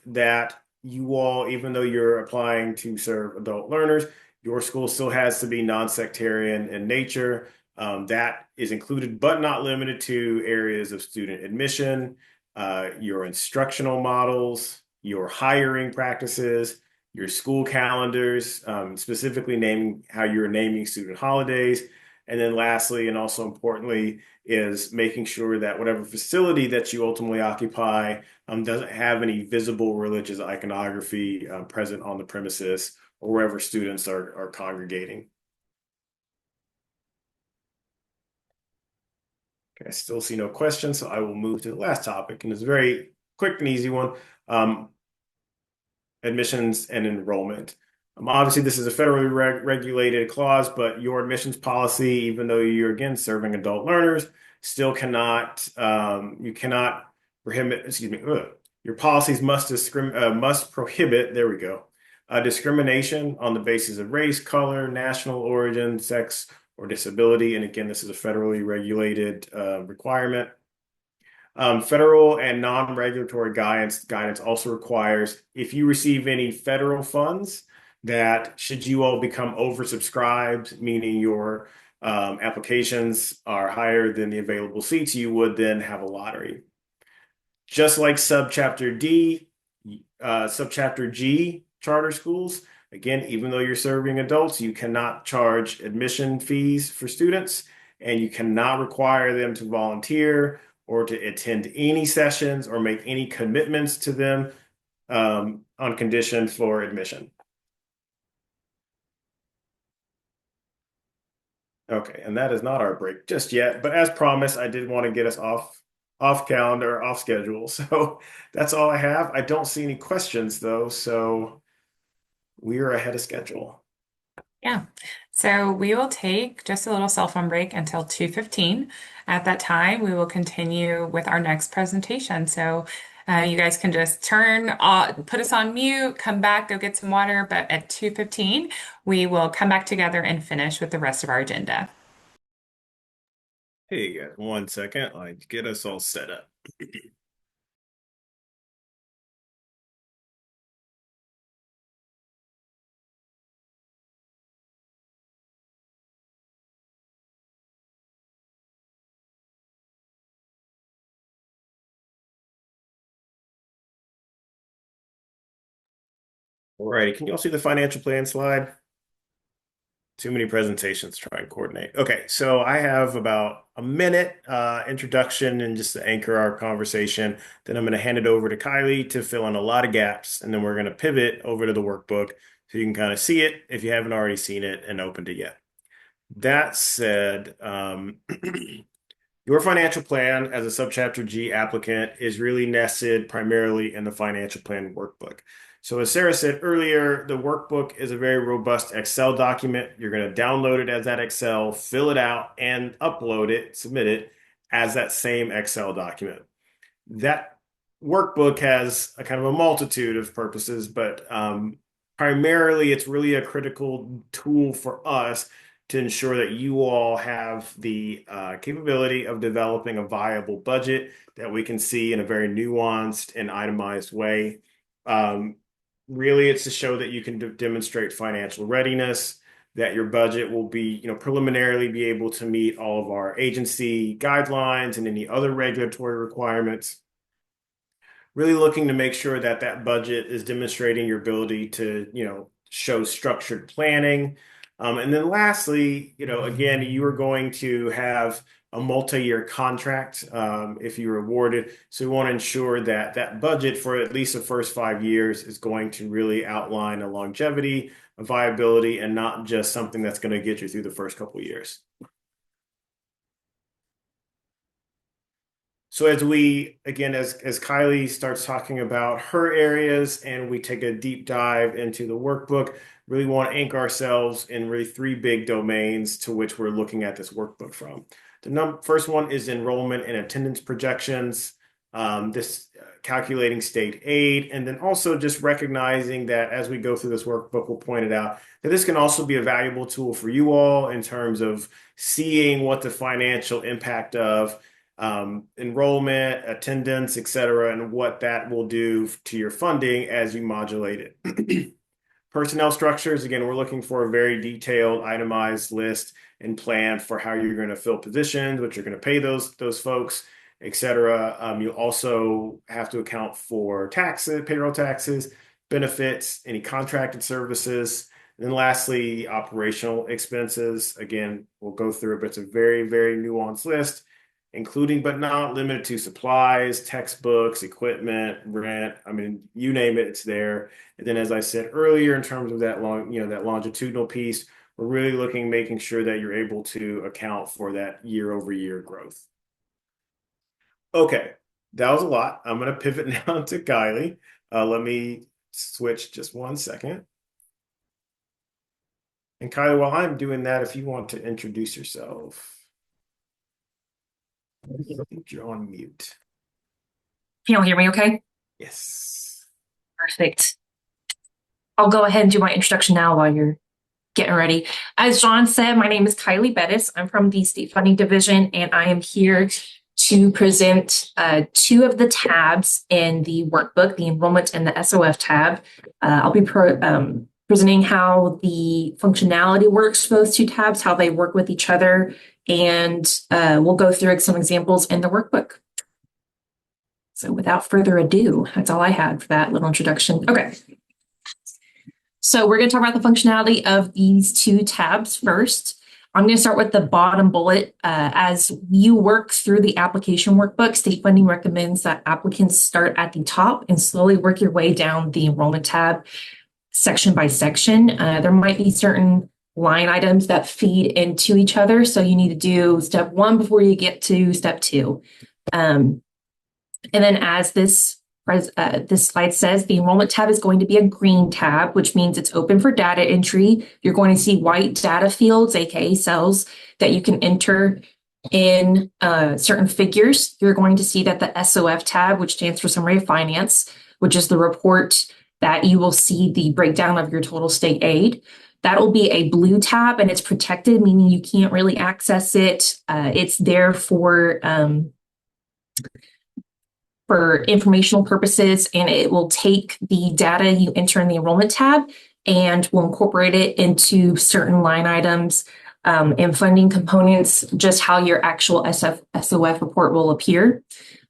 that you all, even though you're applying to serve adult learners, your school still has to be non-sectarian in nature. That is included, but not limited to areas of student admission, your instructional models, your hiring practices, your school calendars, specifically naming how you're naming student holidays. And then lastly, and also importantly, is making sure that whatever facility that you ultimately occupy doesn't have any visible religious iconography present on the premises or wherever students are congregating. Okay, I still see no questions, so I will move to the last topic, and it's a very quick and easy one. Admissions and enrollment. Obviously, this is a federally regulated clause, but your admissions policy, even though you're again serving adult learners, still cannot you cannot prohibit. Excuse me. Your policies must prohibit. There we go. Discrimination on the basis of race, color, national origin, sex, or disability. And again, this is a federally regulated requirement. Federal and non-regulatory guidance also requires if you receive any federal funds that should you all become oversubscribed, meaning your applications are higher than the available seats, you would then have a lottery. Just like Subchapter G charter schools, again, even though you're serving adults, you cannot charge admission fees for students, and you cannot require them to volunteer or to attend any sessions or make any commitments to them on condition for admission. Okay, and that is not our break just yet, but as promised, I did want to get us off calendar, off schedule. So that's all I have. I don't see any questions though, so we are ahead of schedule. Yeah. So we will take just a little cell phone break until 2:15. At that time, we will continue with our next presentation. So you guys can just put us on mute, come back, go get some water. But at 2:15, we will come back together and finish with the rest of our agenda. Hey guys, 1 second. I get us all set up. All right, can you all see the financial plan slide? Too many presentations to try and coordinate. Okay, so I have about a minute introduction and just to anchor our conversation. Then I'm going to hand it over to Kylie to fill in a lot of gaps, and then we're going to pivot over to the workbook so you can kind of see it if you haven't already seen it and opened it yet. That said, your financial plan as a Subchapter G applicant is really nested primarily in the financial plan workbook. So as Sarah said earlier, the workbook is a very robust Excel document. You're going to download it as that Excel, fill it out, and upload it, submit it as that same Excel document. That workbook has a kind of a multitude of purposes, but primarily it's really a critical tool for us to ensure that you all have the capability of developing a viable budget that we can see in a very nuanced and itemized way. Really, it's to show that you can demonstrate financial readiness, that your budget will be, preliminarily be able to meet all of our agency guidelines and any other regulatory requirements. really looking to make sure that that budget is demonstrating your ability to, show structured planning. And then lastly, again, you are going to have a multi-year contract if you're awarded. So we want to ensure that that budget for at least the first 5 years is going to really outline a longevity, a viability, and not just something that's going to get you through the first couple of years. So as Kylie starts talking about her areas and we take a deep dive into the workbook, really want to anchor ourselves in really three big domains to which we're looking at this workbook from. The first one is enrollment and attendance projections, this calculating state aid, and then also just recognizing that as we go through this workbook, we'll point it out that this can also be a valuable tool for you all in terms of seeing what the financial impact of enrollment, attendance, et cetera, and what that will do to your funding as you modulate it. Personnel structures, again, we're looking for a very detailed, itemized list and plan for how you're going to fill positions, what you're going to pay those folks, et cetera. You also have to account for taxes, payroll taxes, benefits, any contracted services. And then lastly, operational expenses. Again, we'll go through it, but it's a very, very nuanced list, including but not limited to supplies, textbooks, equipment, rent. I mean, you name it, it's there. And then, as I said earlier, in terms of that that longitudinal piece, we're really making sure that you're able to account for that year-over-year growth. Okay, that was a lot. I'm going to pivot now to Kylie. Let me switch just one second. And Kylie, while I'm doing that, if you want to introduce yourself. I think you're on mute. Can you hear me okay? Yes. Perfect. I'll go ahead and do my introduction now while you're getting ready. As John said, my name is Kylie Bettis. I'm from the State Funding Division, and I am here to present two of the tabs in the workbook, the enrollment and the SOF tab. I'll be presenting how the functionality works for those two tabs, how they work with each other, and we'll go through some examples in the workbook. So without further ado, that's all I had for that little introduction. Okay. So we're going to talk about the functionality of these two tabs first. I'm going to start with the bottom bullet. As you work through the application workbook, state funding recommends that applicants start at the top and slowly work your way down the enrollment tab section by section. There might be certain line items that feed into each other. So you need to do step one before you get to step two. And then as this slide says, the enrollment tab is going to be a green tab, which means it's open for data entry. You're going to see white data fields, aka cells, that you can enter in certain figures. You're going to see that the SOF tab, which stands for Summary of Finance, which is the report that you will see the breakdown of your total state aid. That will be a blue tab, and it's protected, meaning you can't really access it. It's there for informational purposes, and it will take the data you enter in the enrollment tab and will incorporate it into certain line items and funding components, just how your actual SOF report will appear.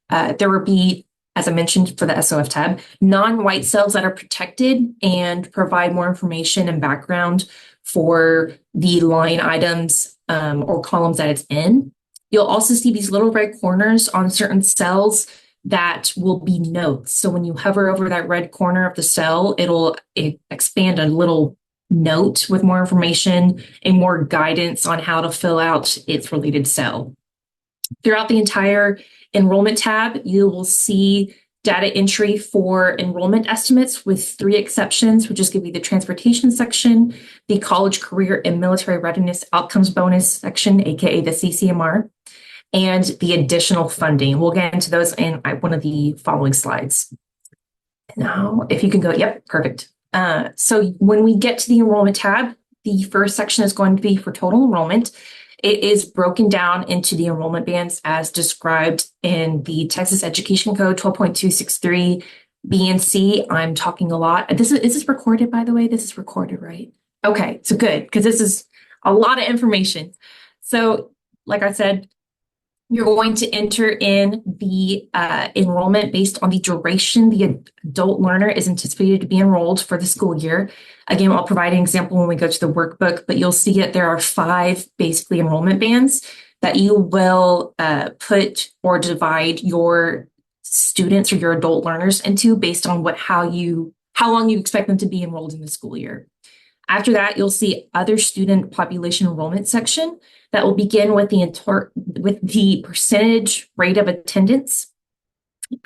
There will be, as I mentioned for the SOF tab, non-white cells that are protected and provide more information and background for the line items or columns that it's in. You'll also see these little red corners on certain cells that will be notes. So when you hover over that red corner of the cell, it'll expand a little note with more information and more guidance on how to fill out its related cell. Throughout the entire enrollment tab, you will see data entry for enrollment estimates with 3 exceptions, which is going to be the transportation section, the college career and military readiness outcomes bonus section, aka the CCMR, and the additional funding. We'll get into those in one of the following slides. Now, if you can go, yep, perfect. So when we get to the enrollment tab, the first section is going to be for total enrollment. It is broken down into the enrollment bands as described in the Texas Education Code 12.263 B and C. I'm talking a lot. Is this recorded, by the way? This is recorded, right? Okay, so good, because this is a lot of information. So like I said, You're going to enter in the enrollment based on the duration the adult learner is anticipated to be enrolled for the school year. Again, I'll provide an example when we go to the workbook, but you'll see that there are 5 basically enrollment bands that you will put or divide your students or your adult learners into based on how long you expect them to be enrolled in the school year. After that, you'll see other student population enrollment section that will begin with the percentage rate of attendance,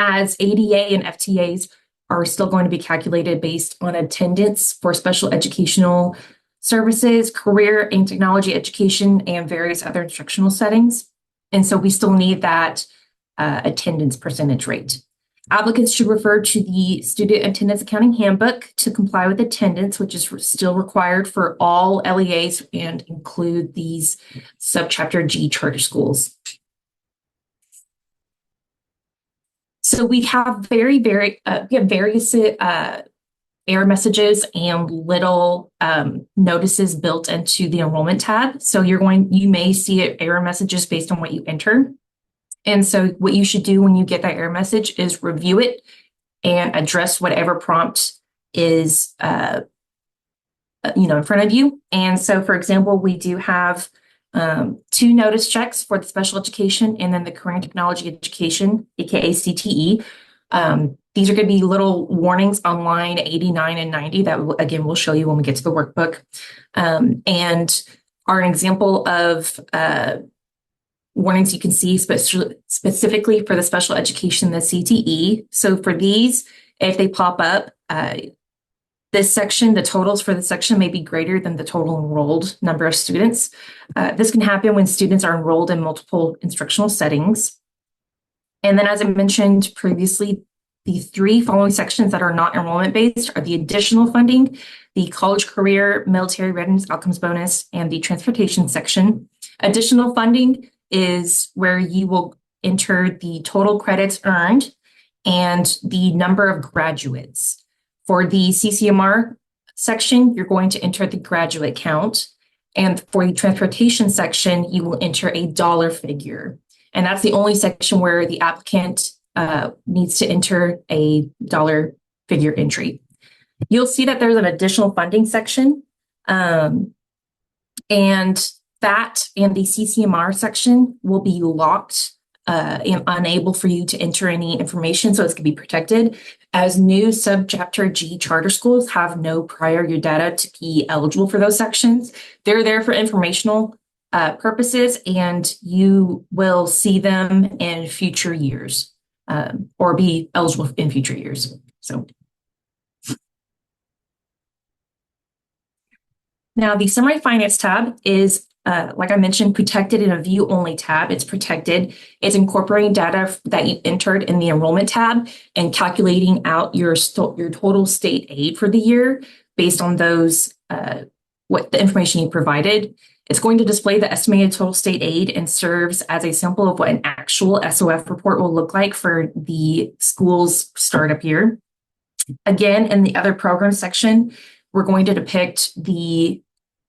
as ADA and FTAs are still going to be calculated based on attendance for special educational services, career and technology education, and various other instructional settings. And so we still need that attendance percentage rate. Applicants should refer to the Student Attendance Accounting Handbook to comply with attendance, which is still required for all LEAs and include these Subchapter G charter schools. So we have various error messages and little notices built into the enrollment tab. So you may see error messages based on what you enter. And so what you should do when you get that error message is review it and address whatever prompt is in front of you. And so, for example, we do have 2 notice checks for the special education and then the career and technology education, aka CTE. These are going to be little warnings on line 89 and 90 that, again, we'll show you when we get to the workbook. And are an example of warnings you can see specifically for the special education, the CTE. So for these, if they pop up, this section, the totals for the section may be greater than the total enrolled number of students. This can happen when students are enrolled in multiple instructional settings. And then, as I mentioned previously, the 3 following sections that are not enrollment based are the additional funding, the college career, military readiness outcomes bonus, and the transportation section. Additional funding is where you will enter the total credits earned and the number of graduates. For the CCMR section, you're going to enter the graduate count. And for the transportation section, you will enter a dollar figure. And that's the only section where the applicant needs to enter a dollar figure entry. You'll see that there's an additional funding section. And that and the CCMR section will be locked and unable for you to enter any information, so it's going to be protected, as new Subchapter G charter schools have no prior year data to be eligible for those sections. They're there for informational purposes, and you will see them in future years or be eligible in future years. So now the summary finance tab is like I mentioned, protected in a view only tab. It's protected. It's incorporating data that you entered in the enrollment tab and calculating out your total state aid for the year based on those, what the information you provided. It's going to display the estimated total state aid and serves as a sample of what an actual SOF report will look like for the school's startup year. Again, in the other program section, we're going to depict the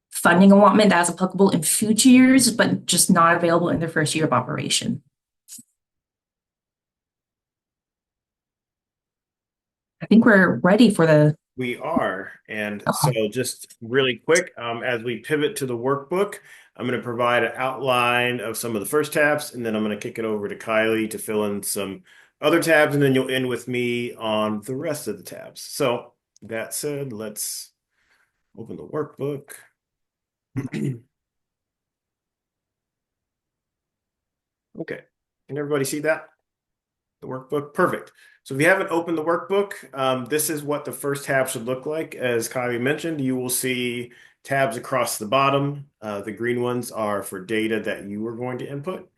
funding allotment that is applicable in future years, but just not available in the first year of operation. I think we're ready for the... We are. And so just really quick, as we pivot to the workbook, I'm going to provide an outline of some of the first tabs, and then I'm going to kick it over to Kylie to fill in some other tabs, and then you'll end with me on the rest of the tabs. So that said, let's open the workbook. Okay, can everybody see that? The workbook? Perfect. So if you haven't opened the workbook, this is what the first tab should look like. As Kylie mentioned, you will see tabs across the bottom. The green ones are for data that you are going to input.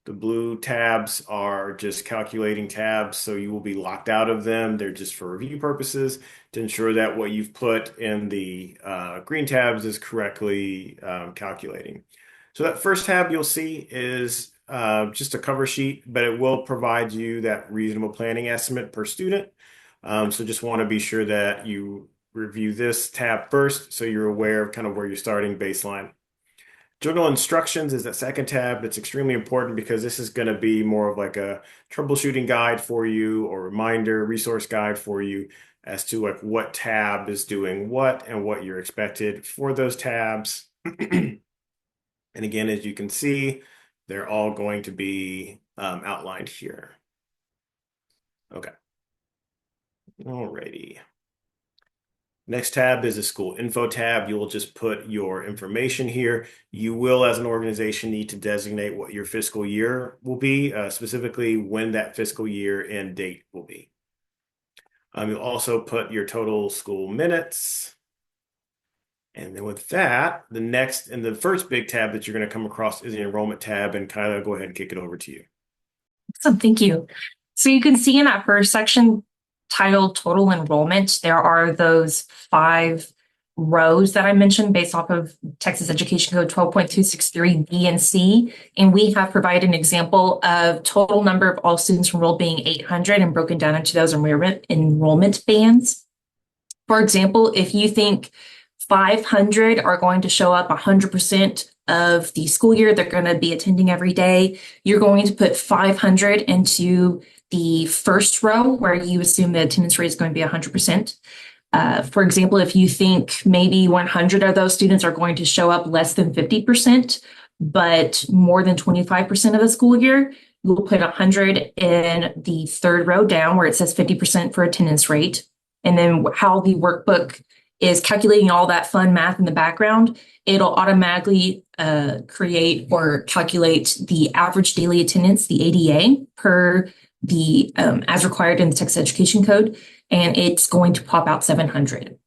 The blue tabs are just calculating tabs, so you will be locked out of them. They're just for review purposes to ensure that what you've put in the green tabs is correctly calculating. So that first tab you'll see is just a cover sheet, but it will provide you that reasonable planning estimate per student. So just want to be sure that you review this tab first so you're aware of kind of where you're starting baseline. Journal instructions is that second tab. It's extremely important because this is going to be more of like a troubleshooting guide for you or reminder resource guide for you as to like what tab is doing what and what you're expected for those tabs. And again, as you can see, they're all going to be outlined here. Okay. Alrighty. Next tab is the school info tab. You will just put your information here. You will, as an organization, need to designate what your fiscal year will be, specifically when that fiscal year end date will be. You'll also put your total school minutes. And then with that, the next and the first big tab that you're going to come across is the enrollment tab. And Kyla, go ahead and kick it over to you. Awesome, thank you. So you can see in that first section titled Total Enrollment, there are those 5 rows that I mentioned based off of Texas Education Code 12.263B and C. And we have provided an example of total number of all students enrolled being 800 and broken down into those enrollment bands. For example, if you think 500 are going to show up 100% of the school year, they're going to be attending every day, you're going to put 500 into the first row where you assume the attendance rate is going to be 100%. For example, if you think maybe 100 of those students are going to show up less than 50%, but more than 25% of the school year, you'll put 100 in the third row down where it says 50% for attendance rate. And then how the workbook is calculating all that fun math in the background, it'll automatically create or calculate the average daily attendance, the ADA, per the as required in the Texas Education Code, and it's going to pop out 700.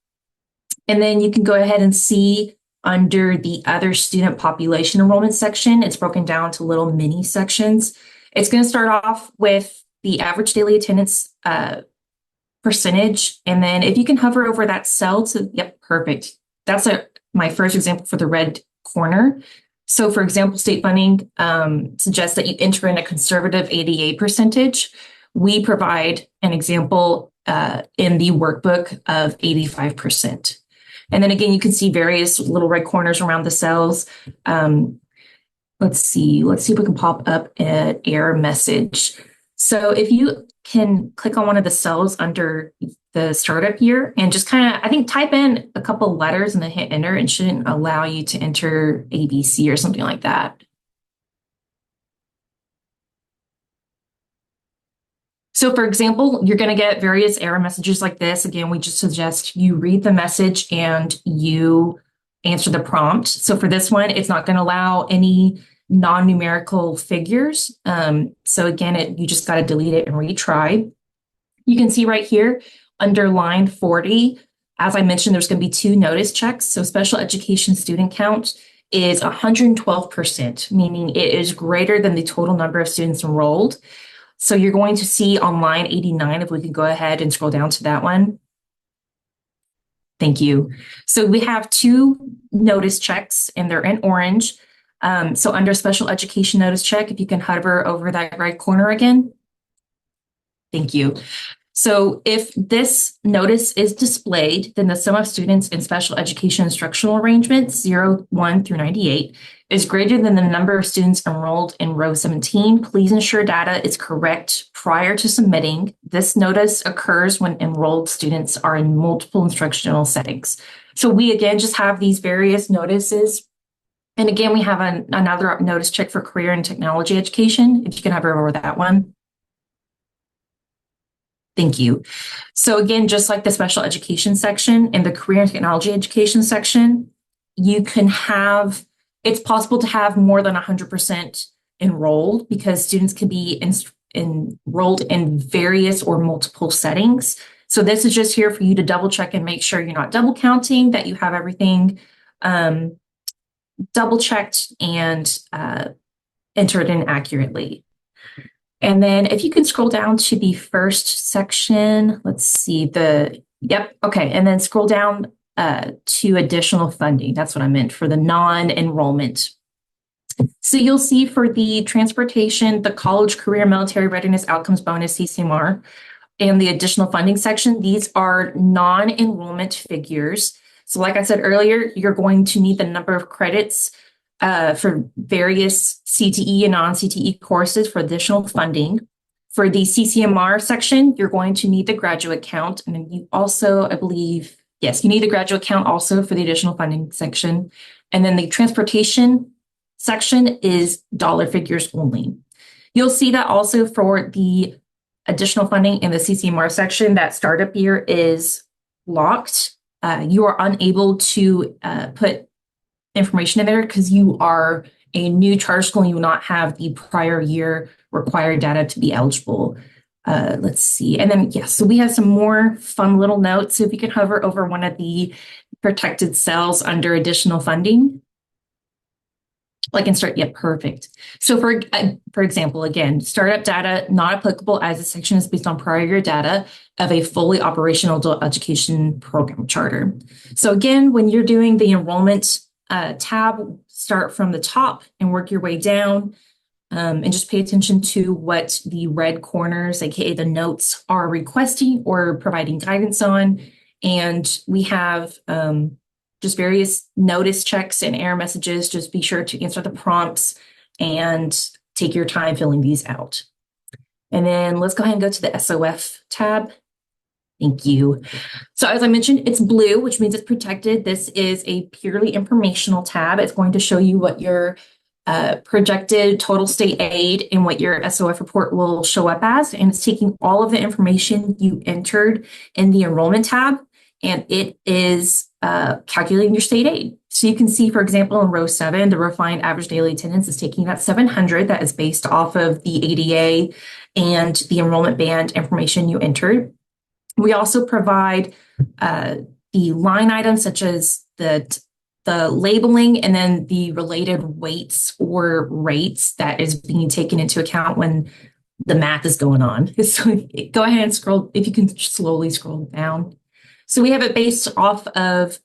And then you can go ahead and see under the other student population enrollment section, it's broken down to little mini sections. It's going to start off with the average daily attendance percentage. And then if you can hover over that cell to, yep, perfect. That's my first example for the red corner. So for example, state funding suggests that you enter in a conservative ADA percentage. We provide an example in the workbook of 85%. And then again, you can see various little red corners around the cells. Let's see if we can pop up an error message. So if you can click on one of the cells under the startup year and just kind of, I think, type in a couple letters and then hit enter, and shouldn't allow you to enter ABC or something like that. So for example, you're going to get various error messages like this. Again, we just suggest you read the message and you answer the prompt. So for this one, it's not going to allow any non-numerical figures. So again, you just got to delete it and retry. You can see right here under line 40, as I mentioned, there's going to be 2 notice checks. So special education student count is 112%, meaning it is greater than the total number of students enrolled. So you're going to see on line 89, if we could go ahead and scroll down to that one. Thank you. So we have 2 notice checks and they're in orange. So under special education notice check, if you can hover over that right corner again. Thank you. So if this notice is displayed, then the sum of students in special education instructional arrangements 01 through 98 is greater than the number of students enrolled in row 17. Please ensure data is correct prior to submitting. This notice occurs when enrolled students are in multiple instructional settings. So we again just have these various notices. And again, we have another notice check for career and technology education, if you can hover over that one. Thank you. So again, just like the special education section and the career and technology education section, you can have, it's possible to have more than 100% enrolled because students can be enrolled in various or multiple settings. So this is just here for you to double check and make sure you're not double counting, that you have everything double checked and entered in accurately. And then if you can scroll down to the first section, let's see yep, okay. And then scroll down to additional funding. That's what I meant for the non-enrollment. So you'll see for the transportation, the college career military readiness outcomes bonus, CCMR, and the additional funding section, these are non-enrollment figures. So like I said earlier, you're going to need the number of credits for various CTE and non-CTE courses for additional funding. For the CCMR section, you're going to need the graduate count. And then you also, I believe, yes, you need the graduate count also for the additional funding section. And then the transportation section is dollar figures only. You'll see that also for the additional funding in the CCMR section, that startup year is locked. You are unable to put information in there because you are a new charter school and you will not have the prior year required data to be eligible. Let's see. And then, yes, so we have some more fun little notes. So if you can hover over one of the protected cells under additional funding. Like insert, yeah, perfect. So for example, again, startup data not applicable as the section is based on prior year data of a fully operational adult education program charter. So again, when you're doing the enrollment tab, start from the top and work your way down, and just pay attention to what the red corners, aka the notes, are requesting or providing guidance on. And we have just various notice checks and error messages. Just be sure to answer the prompts and take your time filling these out. And then let's go ahead and go to the SOF tab. Thank you. So as I mentioned, it's blue, which means it's protected. This is a purely informational tab. It's going to show you what your projected total state aid and what your SOF report will show up as. And it's taking all of the information you entered in the enrollment tab, and it is calculating your state aid. So you can see, for example, in row 7, the refined average daily attendance is taking that 700 that is based off of the ADA and the enrollment band information you entered. We also provide the line items such as the labeling and then the related weights or rates that is being taken into account when the math is going on. So go ahead and scroll, if you can slowly scroll down. So we have it based off of,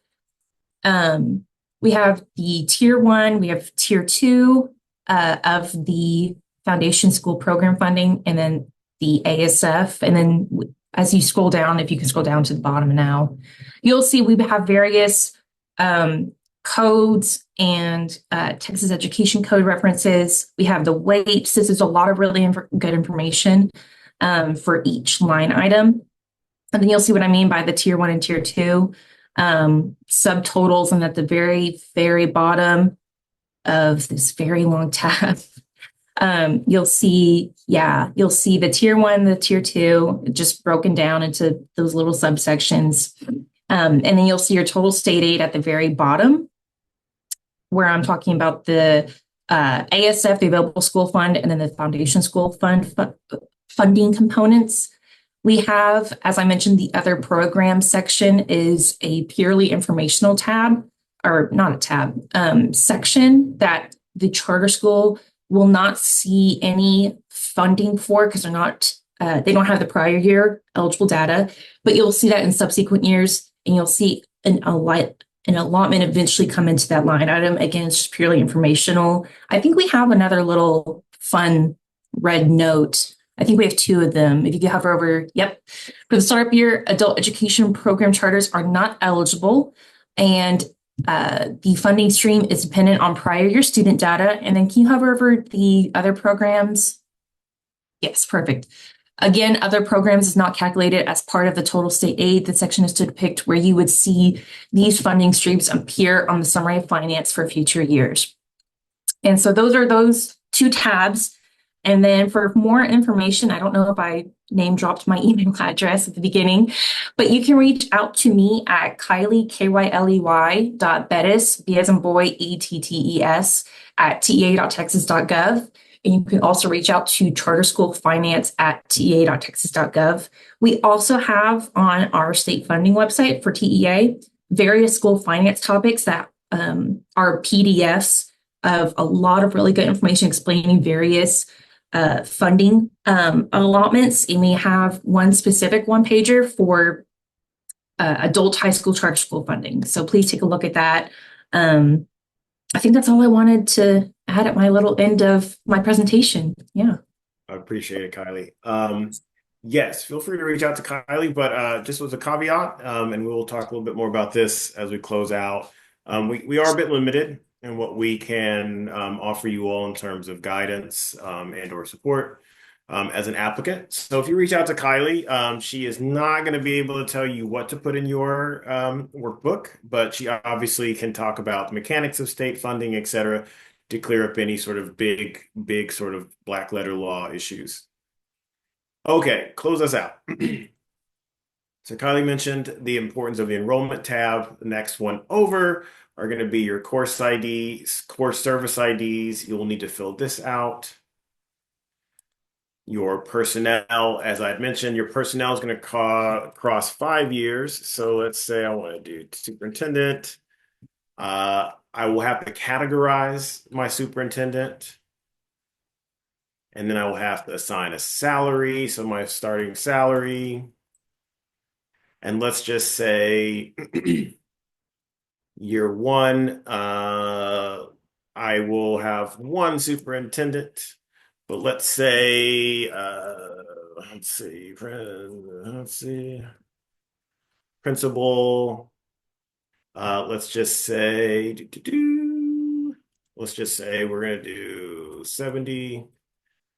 we have the tier 1, we have tier 2 of the foundation school program funding, and then the ASF. And then as you scroll down, if you can scroll down to the bottom now, you'll see we have various codes and Texas Education Code references. We have the weights. This is a lot of really good information for each line item. And then you'll see what I mean by the tier 1 and tier 2 subtotals. And at the very, very bottom of this very long tab, you'll see the tier 1, the tier 2, just broken down into those little subsections. And then you'll see your total state aid at the very bottom, where I'm talking about the ASF, the Available School Fund, and then the Foundation School Fund funding components. We have, as I mentioned, the other program section is a purely informational tab, or not a tab, section that the charter school will not see any funding for because they're not, they don't have the prior year eligible data, but you'll see that in subsequent years, and you'll see an allotment eventually come into that line item. Again, it's just purely informational. I think we have another little fun red note. I think we have 2 of them. If you can hover over, yep. For the startup year, adult education program charters are not eligible, and the funding stream is dependent on prior year student data. And then can you hover over the other programs? Yes, perfect. Again, other programs is not calculated as part of the total state aid. The section is to depict where you would see these funding streams appear on the summary of finance for future years. And so those are those 2 tabs. And then for more information, I don't know if I name dropped my email address at the beginning, but you can reach out to me at Kylie, KYLEY.Bettis, B as in boy, ETTES, at tea.texas.gov. And you can also reach out to Charter School Finance at tea.texas.gov. We also have on our state funding website for TEA various school finance topics that are PDFs of a lot of really good information explaining various funding allotments. And we have one specific one-pager for adult high school charter school funding. So please take a look at that. I think that's all I wanted to add at my little end of my presentation. Yeah. I appreciate it, Kylie. Yes, feel free to reach out to Kylie, but just as a caveat, and we'll talk a little bit more about this as we close out. We are a bit limited and what we can offer you all in terms of guidance and or support as an applicant. So if you reach out to Kylie, she is not going to be able to tell you what to put in your workbook, but she obviously can talk about the mechanics of state funding, et cetera, to clear up any sort of big sort of black letter law issues. Okay, close us out. So Kylie mentioned the importance of the enrollment tab. The next one over are going to be your course IDs, course service IDs. You will need to fill this out. Your personnel, as I had mentioned, your personnel is going to cross 5 years. So let's say I want to do superintendent. I will have to categorize my superintendent. And then I will have to assign a salary. So my starting salary. And let's just say year one, I will have one superintendent, but let's say, let's see, principal. Let's just say, let's just say we're gonna do 70,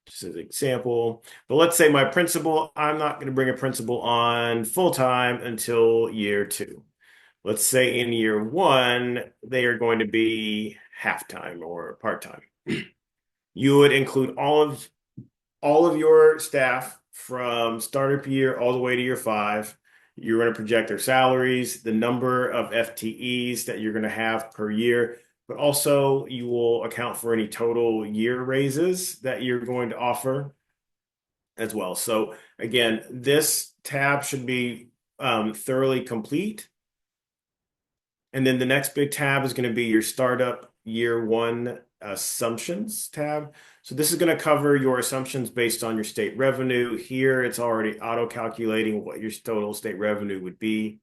just as an example. But let's say my principal, I'm not gonna bring a principal on full time until year two. Let's say in year one, they are going to be half-time or part-time. You would include all of your staff from startup year all the way to year five. You're going to project their salaries, the number of FTEs that you're going to have per year, but also you will account for any total year raises that you're going to offer as well. So again, this tab should be thoroughly complete. And then the next big tab is going to be your startup year one assumptions tab. So this is going to cover your assumptions based on your state revenue. Here, it's already auto-calculating what your total state revenue would be.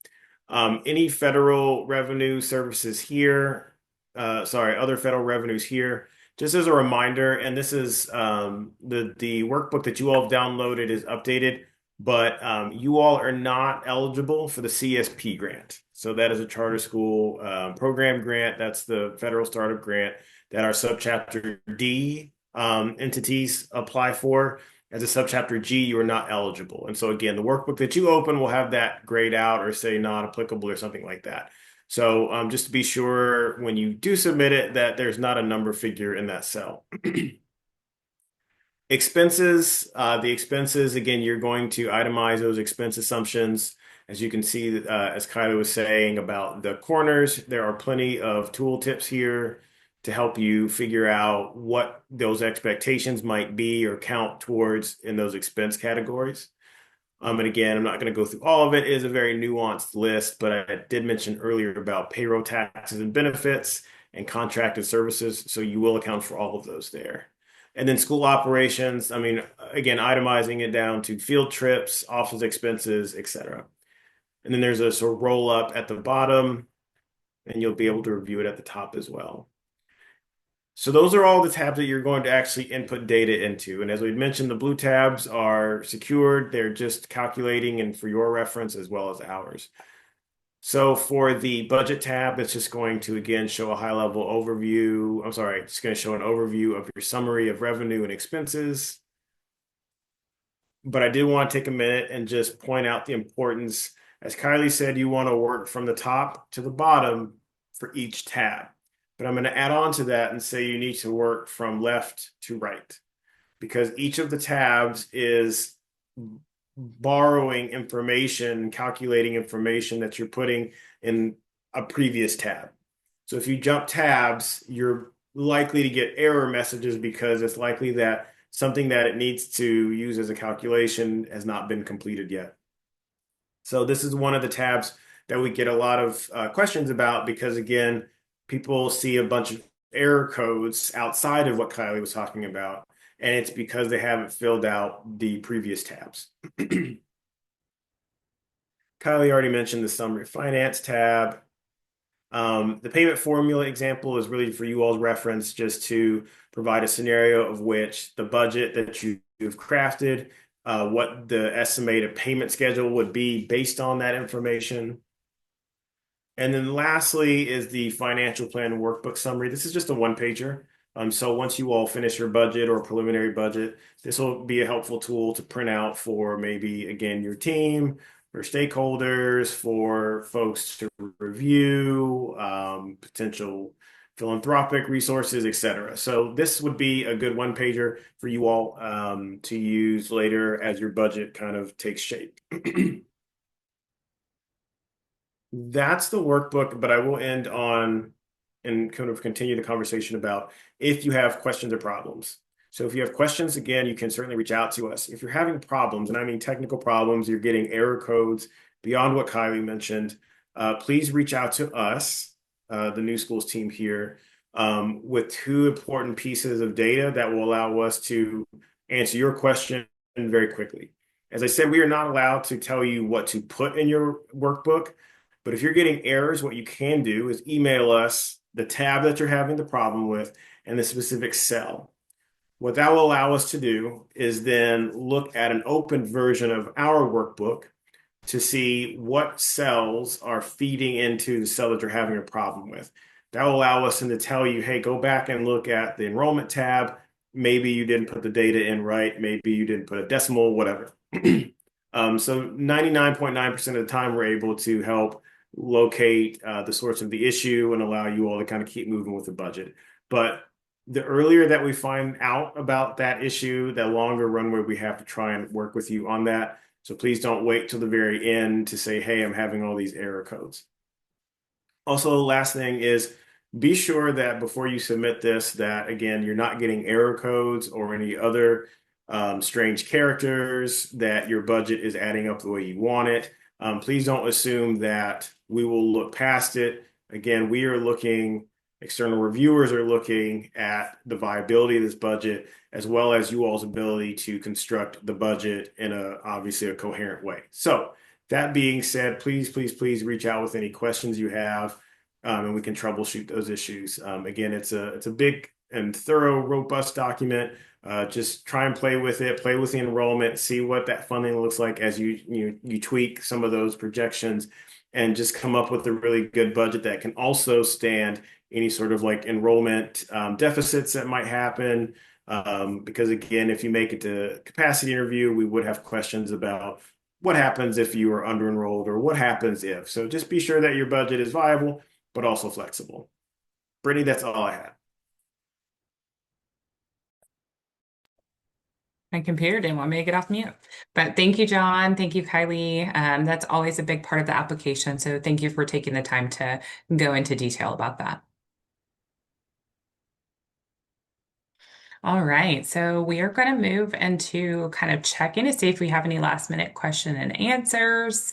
Any federal revenue services here, other federal revenues here. Just as a reminder, and this is the workbook that you all have downloaded is updated, but you all are not eligible for the CSP grant. So that is a charter school program grant. That's the federal startup grant that our subchapter D entities apply for. As a subchapter G, you are not eligible. And so again, the workbook that you open will have that grayed out or say not applicable or something like that. So just to be sure when you do submit it that there's not a number figure in that cell. Expenses, the expenses, again, you're going to itemize those expense assumptions. As you can see, as Kylie was saying about the corners, there are plenty of tool tips here to help you figure out what those expectations might be or count towards in those expense categories. And again, I'm not going to go through all of it. It is a very nuanced list, but I did mention earlier about payroll taxes and benefits and contracted services. So you will account for all of those there. And then school operations, I mean, again, itemizing it down to field trips, office expenses, etc. And then there's a sort of roll up at the bottom, and you'll be able to review it at the top as well. So those are all the tabs that you're going to actually input data into. And as we mentioned, the blue tabs are secured. They're just calculating and for your reference as well as ours. So for the budget tab, it's just going to, again, show a high-level overview. I'm sorry, it's going to show an overview of your summary of revenue and expenses. But I did want to take a minute and just point out the importance. As Kylie said, you want to work from the top to the bottom for each tab. But I'm going to add on to that and say you need to work from left to right because each of the tabs is borrowing information, calculating information that you're putting in a previous tab. So if you jump tabs, you're likely to get error messages because it's likely that something that it needs to use as a calculation has not been completed yet. So this is one of the tabs that we get a lot of questions about because, again, people see a bunch of error codes outside of what Kylie was talking about, and it's because they haven't filled out the previous tabs. Kylie already mentioned the summary of finance tab. The payment formula example is really for you all's reference, just to provide a scenario of which the budget that you've crafted, what the estimated payment schedule would be based on that information. And then lastly is the financial plan workbook summary. This is just a one pager. So once you all finish your budget or preliminary budget, this will be a helpful tool to print out for maybe, again, your team, for stakeholders, for folks to review, potential philanthropic resources, etc. So this would be a good one pager for you all to use later as your budget kind of takes shape. That's the workbook, but I will end on and kind of continue the conversation about if you have questions or problems. So if you have questions, again, you can certainly reach out to us. If you're having problems, and I mean technical problems, you're getting error codes beyond what Kylie mentioned, please reach out to us, the New Schools team here, with two important pieces of data that will allow us to answer your question very quickly. As I said, we are not allowed to tell you what to put in your workbook. But if you're getting errors, what you can do is email us the tab that you're having the problem with and the specific cell. What that will allow us to do is then look at an open version of our workbook to see what cells are feeding into the cell that you're having a problem with. That will allow us to tell you, hey, go back and look at the enrollment tab. Maybe you didn't put the data in right. Maybe you didn't put a decimal, whatever. So 99.9% of the time, we're able to help locate the source of the issue and allow you all to kind of keep moving with the budget. But the earlier that we find out about that issue, the longer runway we have to try and work with you on that. So please don't wait till the very end to say, hey, I'm having all these error codes. Also, the last thing is be sure that before you submit this, that again, you're not getting error codes or any other strange characters, that your budget is adding up the way you want it. Please don't assume that we will look past it. Again, we are looking, external reviewers are looking at the viability of this budget, as well as you all's ability to construct the budget in obviously a coherent way. So that being said, please reach out with any questions you have, and we can troubleshoot those issues. Again, it's a big and thorough, robust document. Just try and play with it, play with the enrollment, see what that funding looks like as you tweak some of those projections, and just come up with a really good budget that can also stand any sort of like enrollment deficits that might happen. Because again, if you make it to capacity interview, we would have questions about what happens if you are under enrolled or what happens if. So just be sure that your budget is viable, but also flexible. Brittany, that's all I had. My computer didn't want me to get off mute. But thank you, John. Thank you, Kylie. That's always a big part of the application. So thank you for taking the time to go into detail about that. All right, so we are going to move into kind of checking to see if we have any last minute question and answers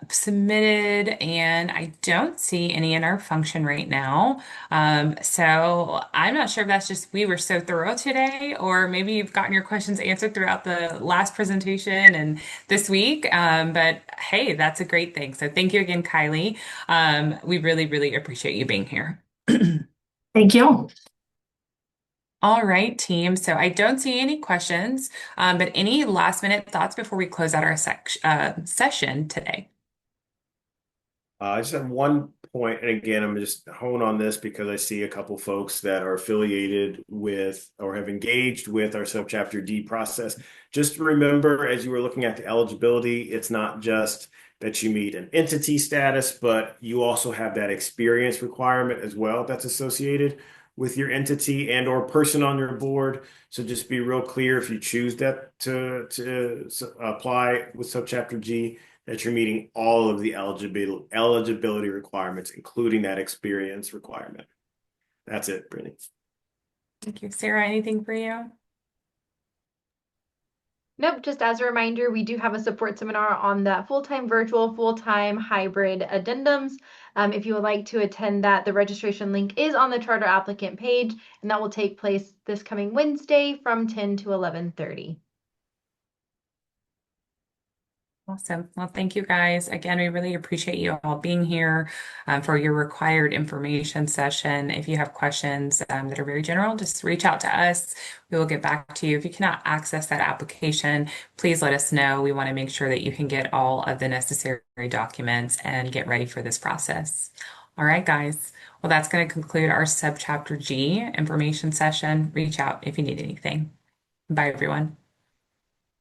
submitted, and I don't see any in our function right now. So I'm not sure if that's just we were so thorough today, or maybe you've gotten your questions answered throughout the last presentation and this week. But hey, that's a great thing. So thank you again, Kylie. We really appreciate you being here. Thank you. All right, team. So I don't see any questions, but any last minute thoughts before we close out our session today? I just have one point, and again, I'm just hone on this because I see a couple folks that are affiliated with or have engaged with our Subchapter D process. Just remember, as you were looking at the eligibility, it's not just that you meet an entity status, but you also have that experience requirement as well that's associated with your entity and or person on your board. So just be real clear if you choose that to apply with Subchapter G, that you're meeting all of the eligibility requirements, including that experience requirement. That's it, Brittany. Thank you. Sarah, anything for you? Nope, just as a reminder, we do have a support seminar on the full-time virtual, full-time hybrid addendums. If you would like to attend that, the registration link is on the charter applicant page, and that will take place this coming Wednesday from 10 to 11:30. Awesome. Well, thank you guys. Again, we really appreciate you all being here for your required information session. If you have questions that are very general, just reach out to us. We will get back to you. If you cannot access that application, please let us know. We want to make sure that you can get all of the necessary documents and get ready for this process. All right, guys. Well, that's going to conclude our Subchapter G information session. Reach out if you need anything. Bye, everyone.